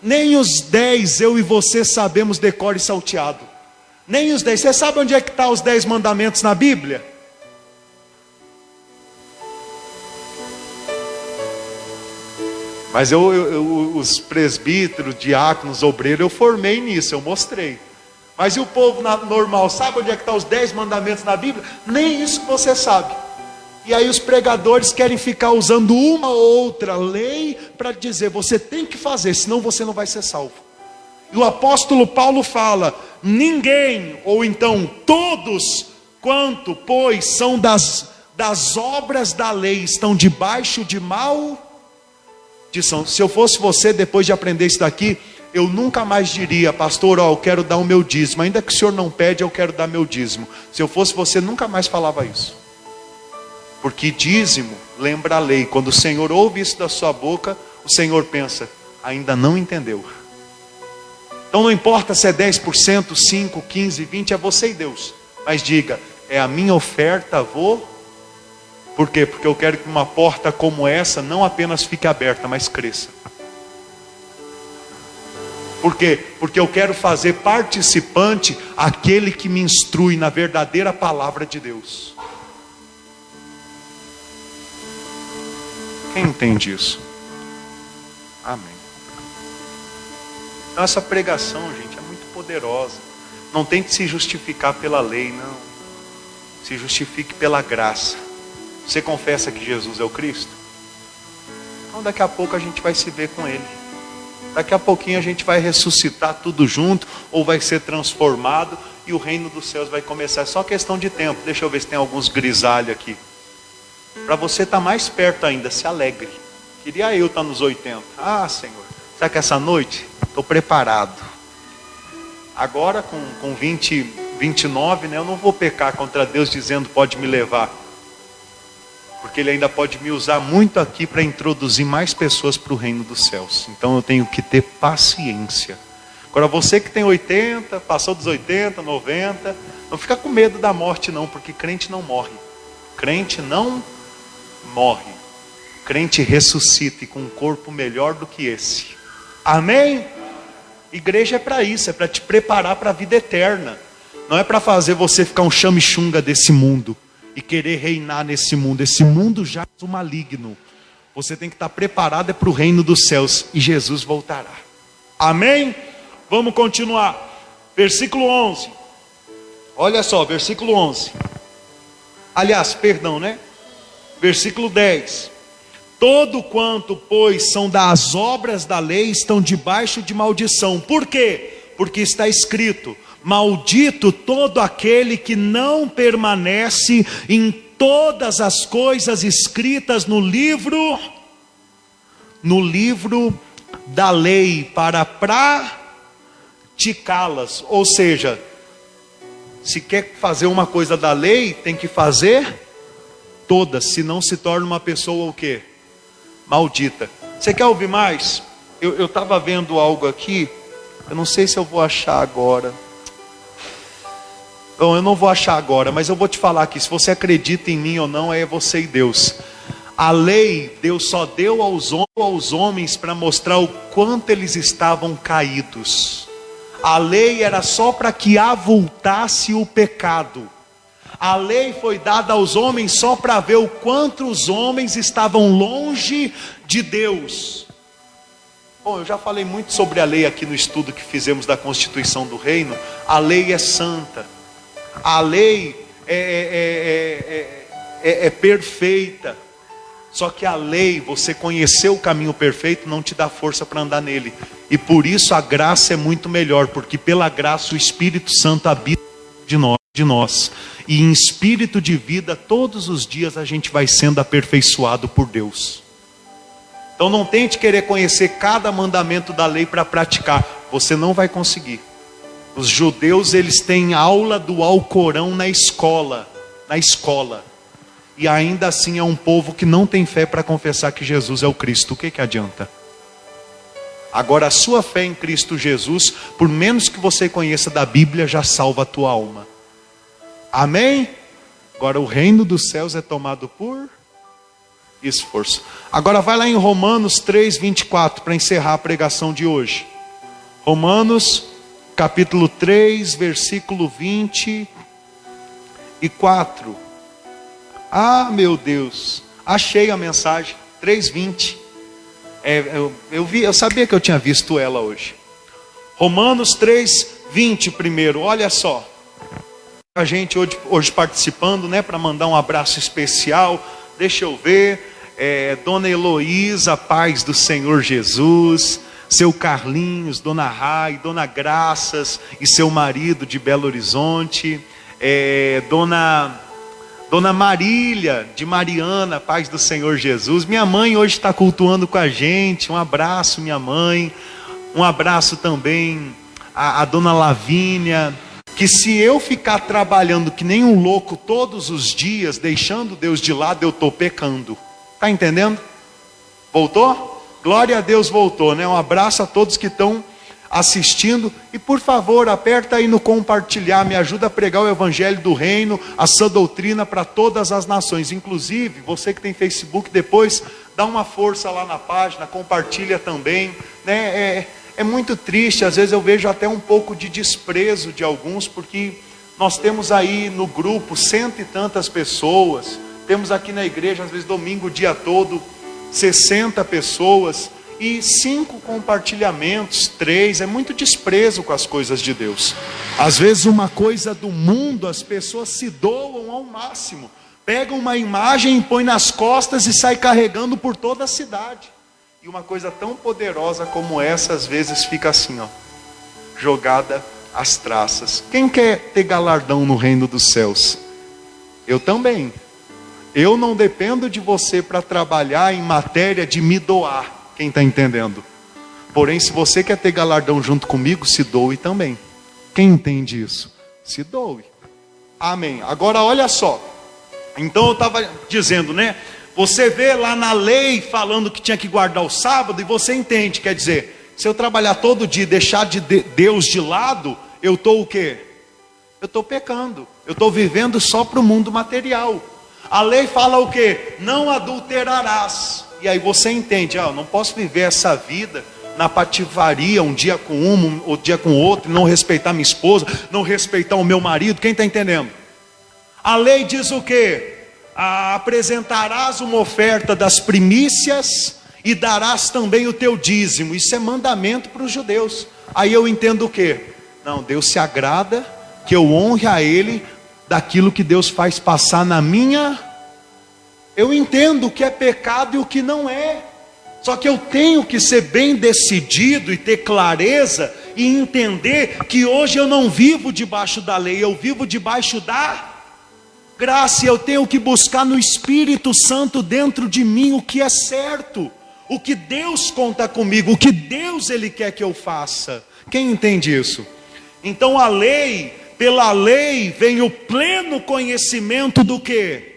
Nem os 10 eu e você sabemos decor e salteado. Nem os 10. Você sabe onde é que estão os 10 mandamentos na Bíblia? Mas os presbíteros, diáconos, obreiros, eu formei nisso, eu mostrei. Mas e o povo normal, sabe onde é que estão os 10 mandamentos na Bíblia? Nem isso que você sabe. E aí os pregadores querem ficar usando uma ou outra lei para dizer: você tem que fazer, senão você não vai ser salvo. E o apóstolo Paulo fala: ninguém, ou então todos, quanto, pois, são das obras da lei, estão debaixo de maldição. Se eu fosse você, depois de aprender isso daqui, eu nunca mais diria: pastor, ó, eu quero dar o meu dízimo. Ainda que o senhor não pede, eu quero dar meu dízimo. Se eu fosse você, nunca mais falava isso. Porque dízimo lembra a lei. Quando o Senhor ouve isso da sua boca, o Senhor pensa: ainda não entendeu. Então não importa se é 10%, 5%, 15%, 20%, é você e Deus. Mas diga: é a minha oferta, vou. Por quê? Porque eu quero que uma porta como essa não apenas fique aberta, mas cresça. Por quê? Porque eu quero fazer participante aquele que me instrui na verdadeira palavra de Deus. Quem entende isso? Amém. Então essa pregação, gente, é muito poderosa. Não tente se justificar pela lei, não. Se justifique pela graça. Você confessa que Jesus é o Cristo? Então daqui a pouco a gente vai se ver com Ele. Daqui a pouquinho a gente vai ressuscitar tudo junto, ou vai ser transformado, e o reino dos céus vai começar. É só questão de tempo. Deixa eu ver se tem alguns grisalhos aqui. Para você estar mais perto ainda, se alegre. Queria eu estar nos 80. Ah, Senhor, será que essa noite estou preparado? Agora com 29, né, eu não vou pecar contra Deus dizendo pode me levar. Porque Ele ainda pode me usar muito aqui para introduzir mais pessoas para o reino dos céus. Então eu tenho que ter paciência. Agora você que tem 80, passou dos 80, 90, não fica com medo da morte não, porque crente não morre. Crente não morre. Crente ressuscita e com um corpo melhor do que esse. Amém? Igreja é para isso, é para te preparar para a vida eterna. Não é para fazer você ficar um chamichunga desse mundo e querer reinar nesse mundo. Esse mundo já é o maligno. Você tem que estar preparado para o reino dos céus e Jesus voltará. Amém? Vamos continuar. Versículo 11. Olha só, versículo 11. Aliás, perdão, né? Versículo 10. Todo quanto, pois, são das obras da lei, estão debaixo de maldição. Por quê? Porque está escrito: maldito todo aquele que não permanece em todas as coisas escritas no livro da lei, para praticá-las. Ou seja, se quer fazer uma coisa da lei, tem que fazer todas, senão se torna uma pessoa o quê? Maldita. Você quer ouvir mais? Eu estava vendo algo aqui, eu não sei se eu vou achar agora. Bom, eu não vou achar agora, mas eu vou te falar aqui, se você acredita em mim ou não, é você e Deus. A lei, Deus só deu aos homens para mostrar o quanto eles estavam caídos. A lei era só para que avultasse o pecado. A lei foi dada aos homens só para ver o quanto os homens estavam longe de Deus. Bom, eu já falei muito sobre a lei aqui no estudo que fizemos da Constituição do Reino. A lei é santa. A lei é perfeita. Só que a lei, você conhecer o caminho perfeito, não te dá força para andar nele. E por isso a graça é muito melhor, porque pela graça o Espírito Santo habita de nós. E em espírito de vida, todos os dias a gente vai sendo aperfeiçoado por Deus. Então não tente querer conhecer cada mandamento da lei para praticar. Você não vai conseguir. Os judeus, eles têm aula do Alcorão na escola. E ainda assim é um povo que não tem fé para confessar que Jesus é o Cristo. O que adianta? Agora a sua fé em Cristo Jesus, por menos que você conheça da Bíblia, já salva a tua alma. Amém? Agora o reino dos céus é tomado por esforço. Agora vai lá em Romanos 3, 24, para encerrar a pregação de hoje. Romanos capítulo 3, versículo 24. Ah, meu Deus, achei a mensagem, 3:20. Eu sabia que eu tinha visto ela hoje. Romanos 3:20 primeiro, olha só. A gente hoje participando, né, para mandar um abraço especial. Deixa eu ver, Dona Heloísa, paz do Senhor Jesus, seu Carlinhos, Dona Rai, Dona Graças e seu marido de Belo Horizonte, Dona Marília de Mariana, paz do Senhor Jesus. Minha mãe hoje está cultuando com a gente. Um abraço, minha mãe. Um abraço também a Dona Lavínia. Que se eu ficar trabalhando que nem um louco todos os dias, deixando Deus de lado, eu estou pecando. Está entendendo? Voltou? Glória a Deus, voltou, né? Um abraço a todos que estão assistindo. E por favor, aperta aí no compartilhar, me ajuda a pregar o Evangelho do Reino, a sã doutrina para todas as nações. Inclusive, você que tem Facebook, depois dá uma força lá na página, compartilha também, né? É muito triste, às vezes eu vejo até um pouco de desprezo de alguns, porque nós temos aí no grupo 100 e tantas pessoas, temos aqui na igreja, às vezes domingo o dia todo, 60 pessoas, E 5 compartilhamentos, 3, é muito desprezo com as coisas de Deus. Às vezes uma coisa do mundo, as pessoas se doam ao máximo. Pegam uma imagem e põe nas costas e sai carregando por toda a cidade. E uma coisa tão poderosa como essa, às vezes fica assim, ó, jogada às traças. Quem quer ter galardão no reino dos céus? Eu também. Eu não dependo de você para trabalhar em matéria de me doar. Quem está entendendo? Porém, se você quer ter galardão junto comigo, se doe também. Quem entende isso? Se doe. Amém. Agora olha só. Então eu estava dizendo, né? Você vê lá na lei falando que tinha que guardar o sábado, e você entende, quer dizer, se eu trabalhar todo dia e deixar Deus de lado, eu estou o quê? Eu estou pecando. Eu estou vivendo só para o mundo material. A lei fala o quê? Não adulterarás. E aí você entende, eu não posso viver essa vida na patifaria, um dia com um, outro dia com outro, não respeitar minha esposa, não respeitar o meu marido. Quem está entendendo? A lei diz o quê? Apresentarás uma oferta das primícias e darás também o teu dízimo. Isso é mandamento para os judeus. Aí eu entendo o quê? Não, Deus se agrada que eu honre a Ele daquilo que Deus faz passar na minha. Eu entendo o que é pecado e o que não é. Só que eu tenho que ser bem decidido e ter clareza e entender que hoje eu não vivo debaixo da lei, eu vivo debaixo da graça. Eu tenho que buscar no Espírito Santo dentro de mim o que é certo, o que Deus conta comigo, o que Deus Ele quer que eu faça. Quem entende isso? Então a lei, pela lei vem o pleno conhecimento do quê?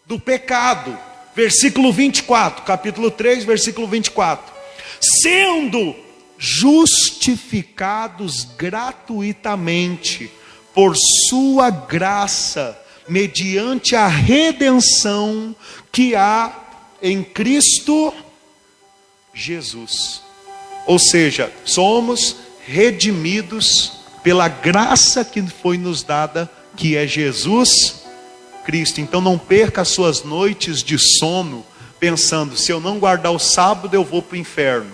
Do pecado. Versículo 24, capítulo 3, versículo 24. Sendo justificados gratuitamente por sua graça, mediante a redenção que há em Cristo Jesus. Ou seja, somos redimidos pela graça que foi nos dada, que é Jesus Cristo. Então não perca as suas noites de sono pensando, se eu não guardar o sábado eu vou para o inferno,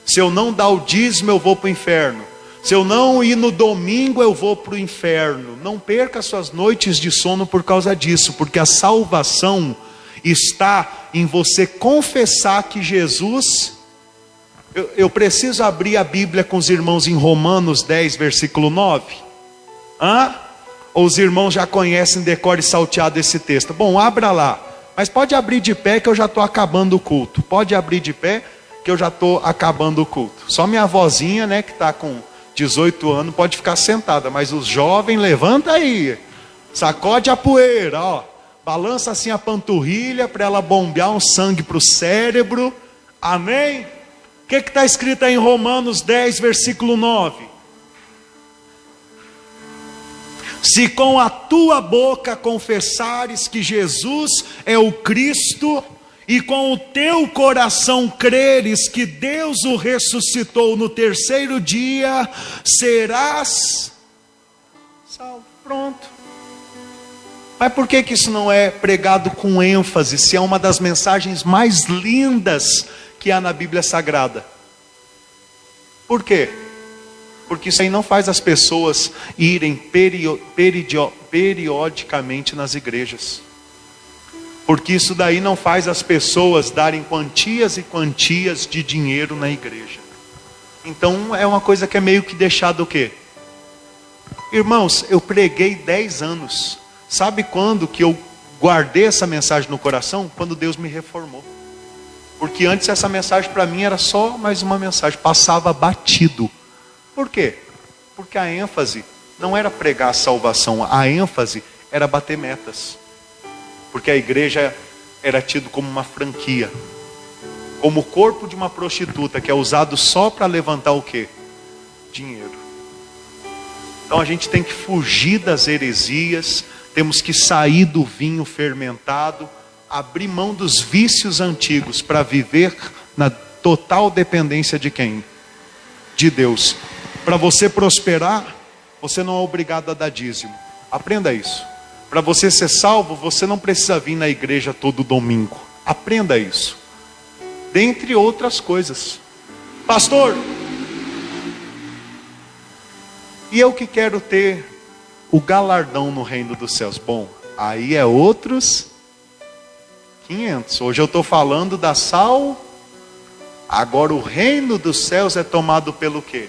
se eu não dar o dízimo eu vou para o inferno, se eu não ir no domingo eu vou para o inferno. Não perca as suas noites de sono por causa disso, porque a salvação está em você confessar que Jesus... Eu preciso abrir a Bíblia com os irmãos em Romanos 10, versículo 9. Ou os irmãos já conhecem decore salteado esse texto? Bom, abra lá. Mas pode abrir de pé que eu já estou acabando o culto. Pode abrir de pé que eu já estou acabando o culto. Só minha avózinha, né, que está com 18 anos, pode ficar sentada. Mas os jovens, levanta aí. Sacode a poeira, ó. Balança assim a panturrilha para ela bombear um sangue para o cérebro. Amém? O que está escrito aí em Romanos 10, versículo 9? Se com a tua boca confessares que Jesus é o Cristo, e com o teu coração creres que Deus o ressuscitou no terceiro dia, serás salvo. Pronto. Mas por que isso não é pregado com ênfase, se é uma das mensagens mais lindas que há na Bíblia Sagrada? Por quê? Porque isso aí não faz as pessoas irem periodicamente nas igrejas. Porque isso daí não faz as pessoas darem quantias e quantias de dinheiro na igreja. Então é uma coisa que é meio que deixado o quê? Irmãos, eu preguei 10 anos. Sabe quando que eu guardei essa mensagem no coração? Quando Deus me reformou. Porque antes essa mensagem para mim era só mais uma mensagem, passava batido. Por quê? Porque a ênfase não era pregar a salvação, a ênfase era bater metas. Porque a igreja era tido como uma franquia, como o corpo de uma prostituta, que é usado só para levantar o quê? Dinheiro. Então a gente tem que fugir das heresias, temos que sair do vinho fermentado, abrir mão dos vícios antigos para viver na total dependência de quem? De Deus. Para você prosperar, você não é obrigado a dar dízimo. Aprenda isso. Para você ser salvo, você não precisa vir na igreja todo domingo. Aprenda isso. dentre outras coisas. Pastor, e eu que quero ter o galardão no reino dos céus? Bom, aí é outros 500. Hoje eu estou falando da sal. Agora o reino dos céus é tomado pelo quê?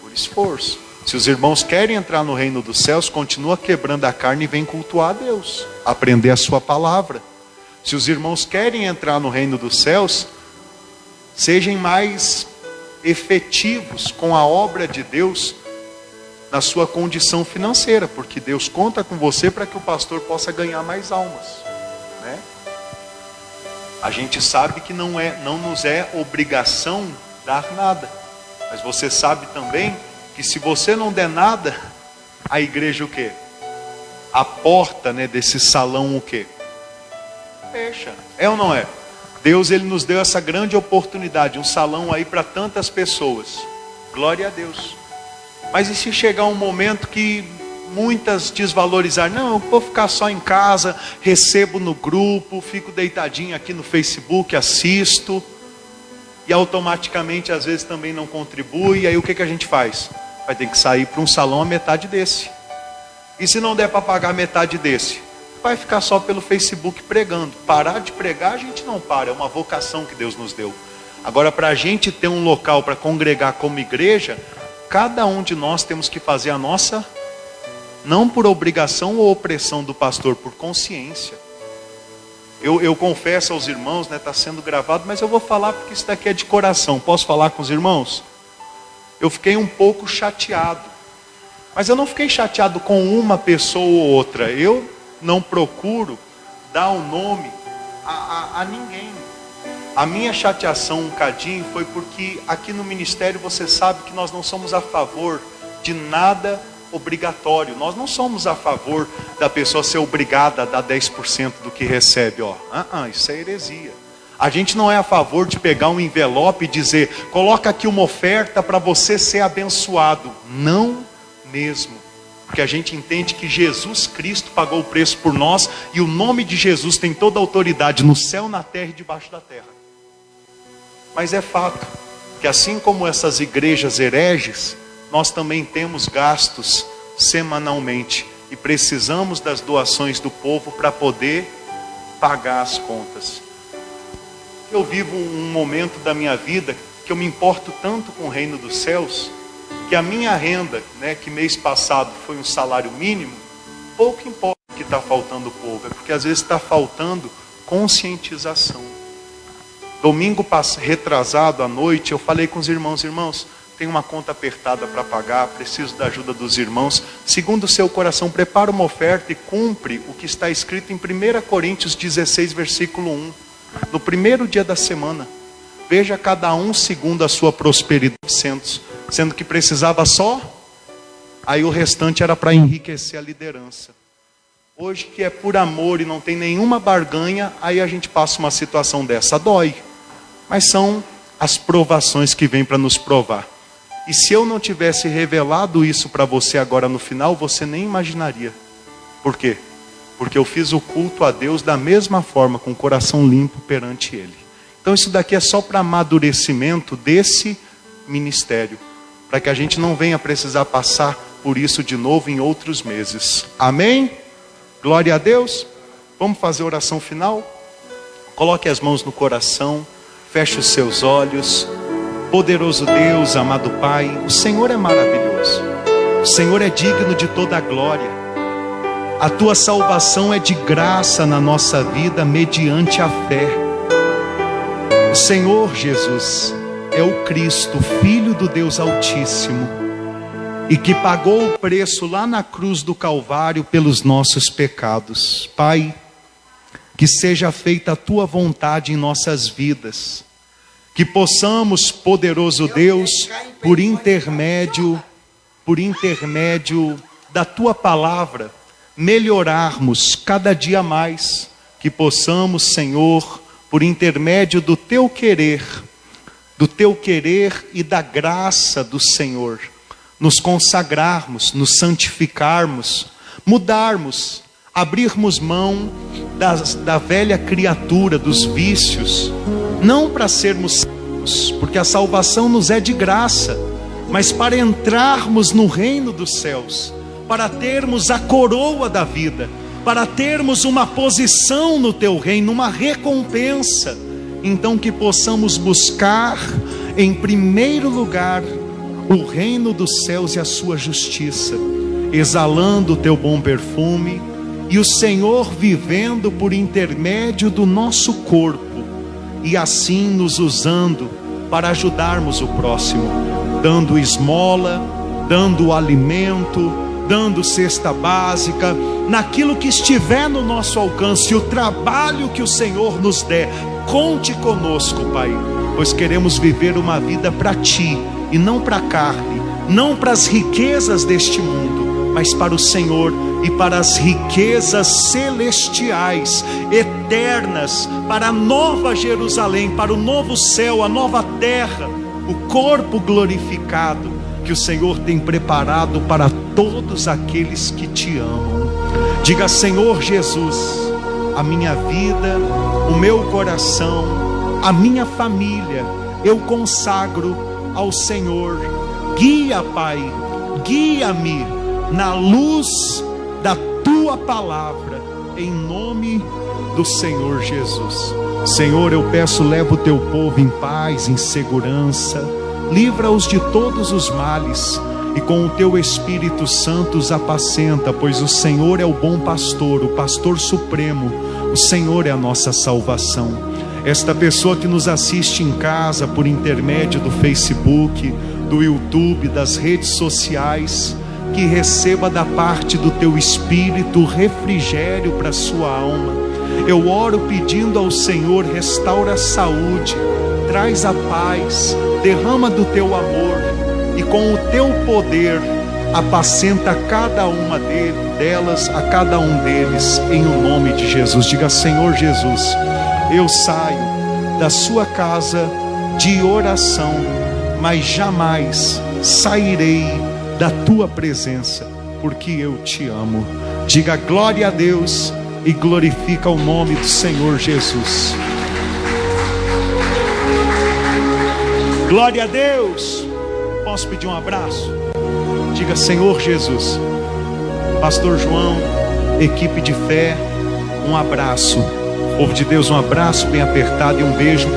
Por esforço. Se os irmãos querem entrar no reino dos céus, continua quebrando a carne e vem cultuar a Deus, aprender a sua palavra. Se os irmãos querem entrar no reino dos céus, sejam mais efetivos com a obra de Deus na sua condição financeira, porque Deus conta com você para que o pastor possa ganhar mais almas, né? A gente sabe que não nos é obrigação dar nada, mas você sabe também que se você não der nada, a igreja o quê? A porta, né, desse salão o quê? Fecha. É ou não é? Deus, ele nos deu essa grande oportunidade, um salão aí para tantas pessoas. Glória a Deus. Mas e se chegar um momento que muitas desvalorizarem? Não, eu vou ficar só em casa, recebo no grupo, fico deitadinho aqui no Facebook, assisto, e automaticamente às vezes também não contribui. E aí o que a gente faz? Vai ter que sair para um salão a metade desse. E se não der para pagar metade desse? Vai ficar só pelo Facebook pregando. Parar de pregar a gente não para, é uma vocação que Deus nos deu. Agora, para a gente ter um local para congregar como igreja, cada um de nós temos que fazer a nossa, não por obrigação ou opressão do pastor, por consciência. Eu confesso aos irmãos, né, está sendo gravado, mas eu vou falar porque isso daqui é de coração. Posso falar com os irmãos? Eu fiquei um pouco chateado. Mas eu não fiquei chateado com uma pessoa ou outra. Eu não procuro dar o nome a ninguém. A minha chateação um cadinho foi porque aqui no ministério você sabe que nós não somos a favor de nada obrigatório. Nós não somos a favor da pessoa ser obrigada a dar 10% do que recebe. Isso é heresia. A gente não é a favor de pegar um envelope e dizer, coloca aqui uma oferta para você ser abençoado. Não mesmo. Porque a gente entende que Jesus Cristo pagou o preço por nós e o nome de Jesus tem toda a autoridade no céu, na terra e debaixo da terra. Mas é fato que assim como essas igrejas hereges, nós também temos gastos semanalmente e precisamos das doações do povo para poder pagar as contas. Eu vivo um momento da minha vida que eu me importo tanto com o reino dos céus, que a minha renda, né, que mês passado foi um salário mínimo, pouco importa o que está faltando ao povo, é porque às vezes está faltando conscientização. Domingo retrasado à noite, eu falei com os irmãos, tem uma conta apertada para pagar, preciso da ajuda dos irmãos. Segundo o seu coração, prepara uma oferta e cumpre o que está escrito em 1 Coríntios 16, versículo 1. No primeiro dia da semana, veja cada um segundo a sua prosperidade, sendo que precisava só, aí o restante era para enriquecer a liderança. Hoje que é por amor e não tem nenhuma barganha, aí a gente passa uma situação dessa, dói. Mas são as provações que vêm para nos provar. E se eu não tivesse revelado isso para você agora no final, você nem imaginaria. Por quê? Porque eu fiz o culto a Deus da mesma forma, com o coração limpo perante Ele. Então isso daqui é só para amadurecimento desse ministério, para que a gente não venha precisar passar por isso de novo em outros meses. Amém? Glória a Deus. Vamos fazer a oração final? Coloque as mãos no coração, feche os seus olhos. Poderoso Deus, amado Pai, o Senhor é maravilhoso. O Senhor é digno de toda a glória. A tua salvação é de graça na nossa vida mediante a fé. O Senhor Jesus é o Cristo, Filho do Deus Altíssimo, e que pagou o preço lá na cruz do Calvário pelos nossos pecados. Pai, que seja feita a tua vontade em nossas vidas, que possamos, poderoso Deus, por intermédio da tua palavra, melhorarmos cada dia mais, que possamos, Senhor, por intermédio do teu querer e da graça do Senhor, nos consagrarmos, nos santificarmos, mudarmos, abrirmos mão da velha criatura, dos vícios, não para sermos salvos, porque a salvação nos é de graça, mas para entrarmos no reino dos céus, para termos a coroa da vida, para termos uma posição no teu reino, uma recompensa. Então que possamos buscar em primeiro lugar o reino dos céus e a sua justiça, exalando o teu bom perfume, e o Senhor vivendo por intermédio do nosso corpo, e assim nos usando para ajudarmos o próximo, dando esmola, dando alimento, dando cesta básica, naquilo que estiver no nosso alcance, o trabalho que o Senhor nos der. Conte conosco, Pai, pois queremos viver uma vida para Ti, e não para a carne, não para as riquezas deste mundo, mas para o Senhor e para as riquezas celestiais, eternas, para a nova Jerusalém, para o novo céu, a nova terra, o corpo glorificado que o Senhor tem preparado para todos aqueles que Te amam. Diga: Senhor Jesus, a minha vida, o meu coração, a minha família, eu consagro ao Senhor. Guia, Pai, guia-me na luz da Tua palavra, em nome do Senhor Jesus. Senhor, eu peço, leva o Teu povo em paz, em segurança, livra-os de todos os males, e com o Teu Espírito Santo os apacenta, pois o Senhor é o bom pastor, o pastor supremo, o Senhor é a nossa salvação. Esta pessoa que nos assiste em casa por intermédio do Facebook, do YouTube, das redes sociais, que receba da parte do Teu Espírito refrigério para a sua alma. Eu oro pedindo ao Senhor: restaura a saúde, traz a paz, derrama do Teu amor, e com o Teu poder apacenta cada uma delas, a cada um deles, em o nome de Jesus. Diga: Senhor Jesus, eu saio da sua casa de oração, mas jamais sairei da Tua presença, porque eu Te amo. Diga glória a Deus e glorifica o nome do Senhor Jesus. Glória a Deus. Posso pedir um abraço? Diga: Senhor Jesus, Pastor João, equipe de fé, um abraço. Povo de Deus, um abraço bem apertado e um beijo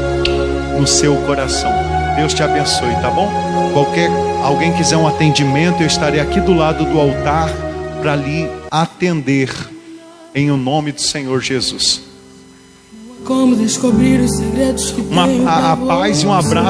no seu coração. Deus te abençoe, tá bom? Alguém quiser um atendimento, eu estarei aqui do lado do altar para lhe atender, em o nome do Senhor Jesus. Como descobrir os segredos que A paz e um abraço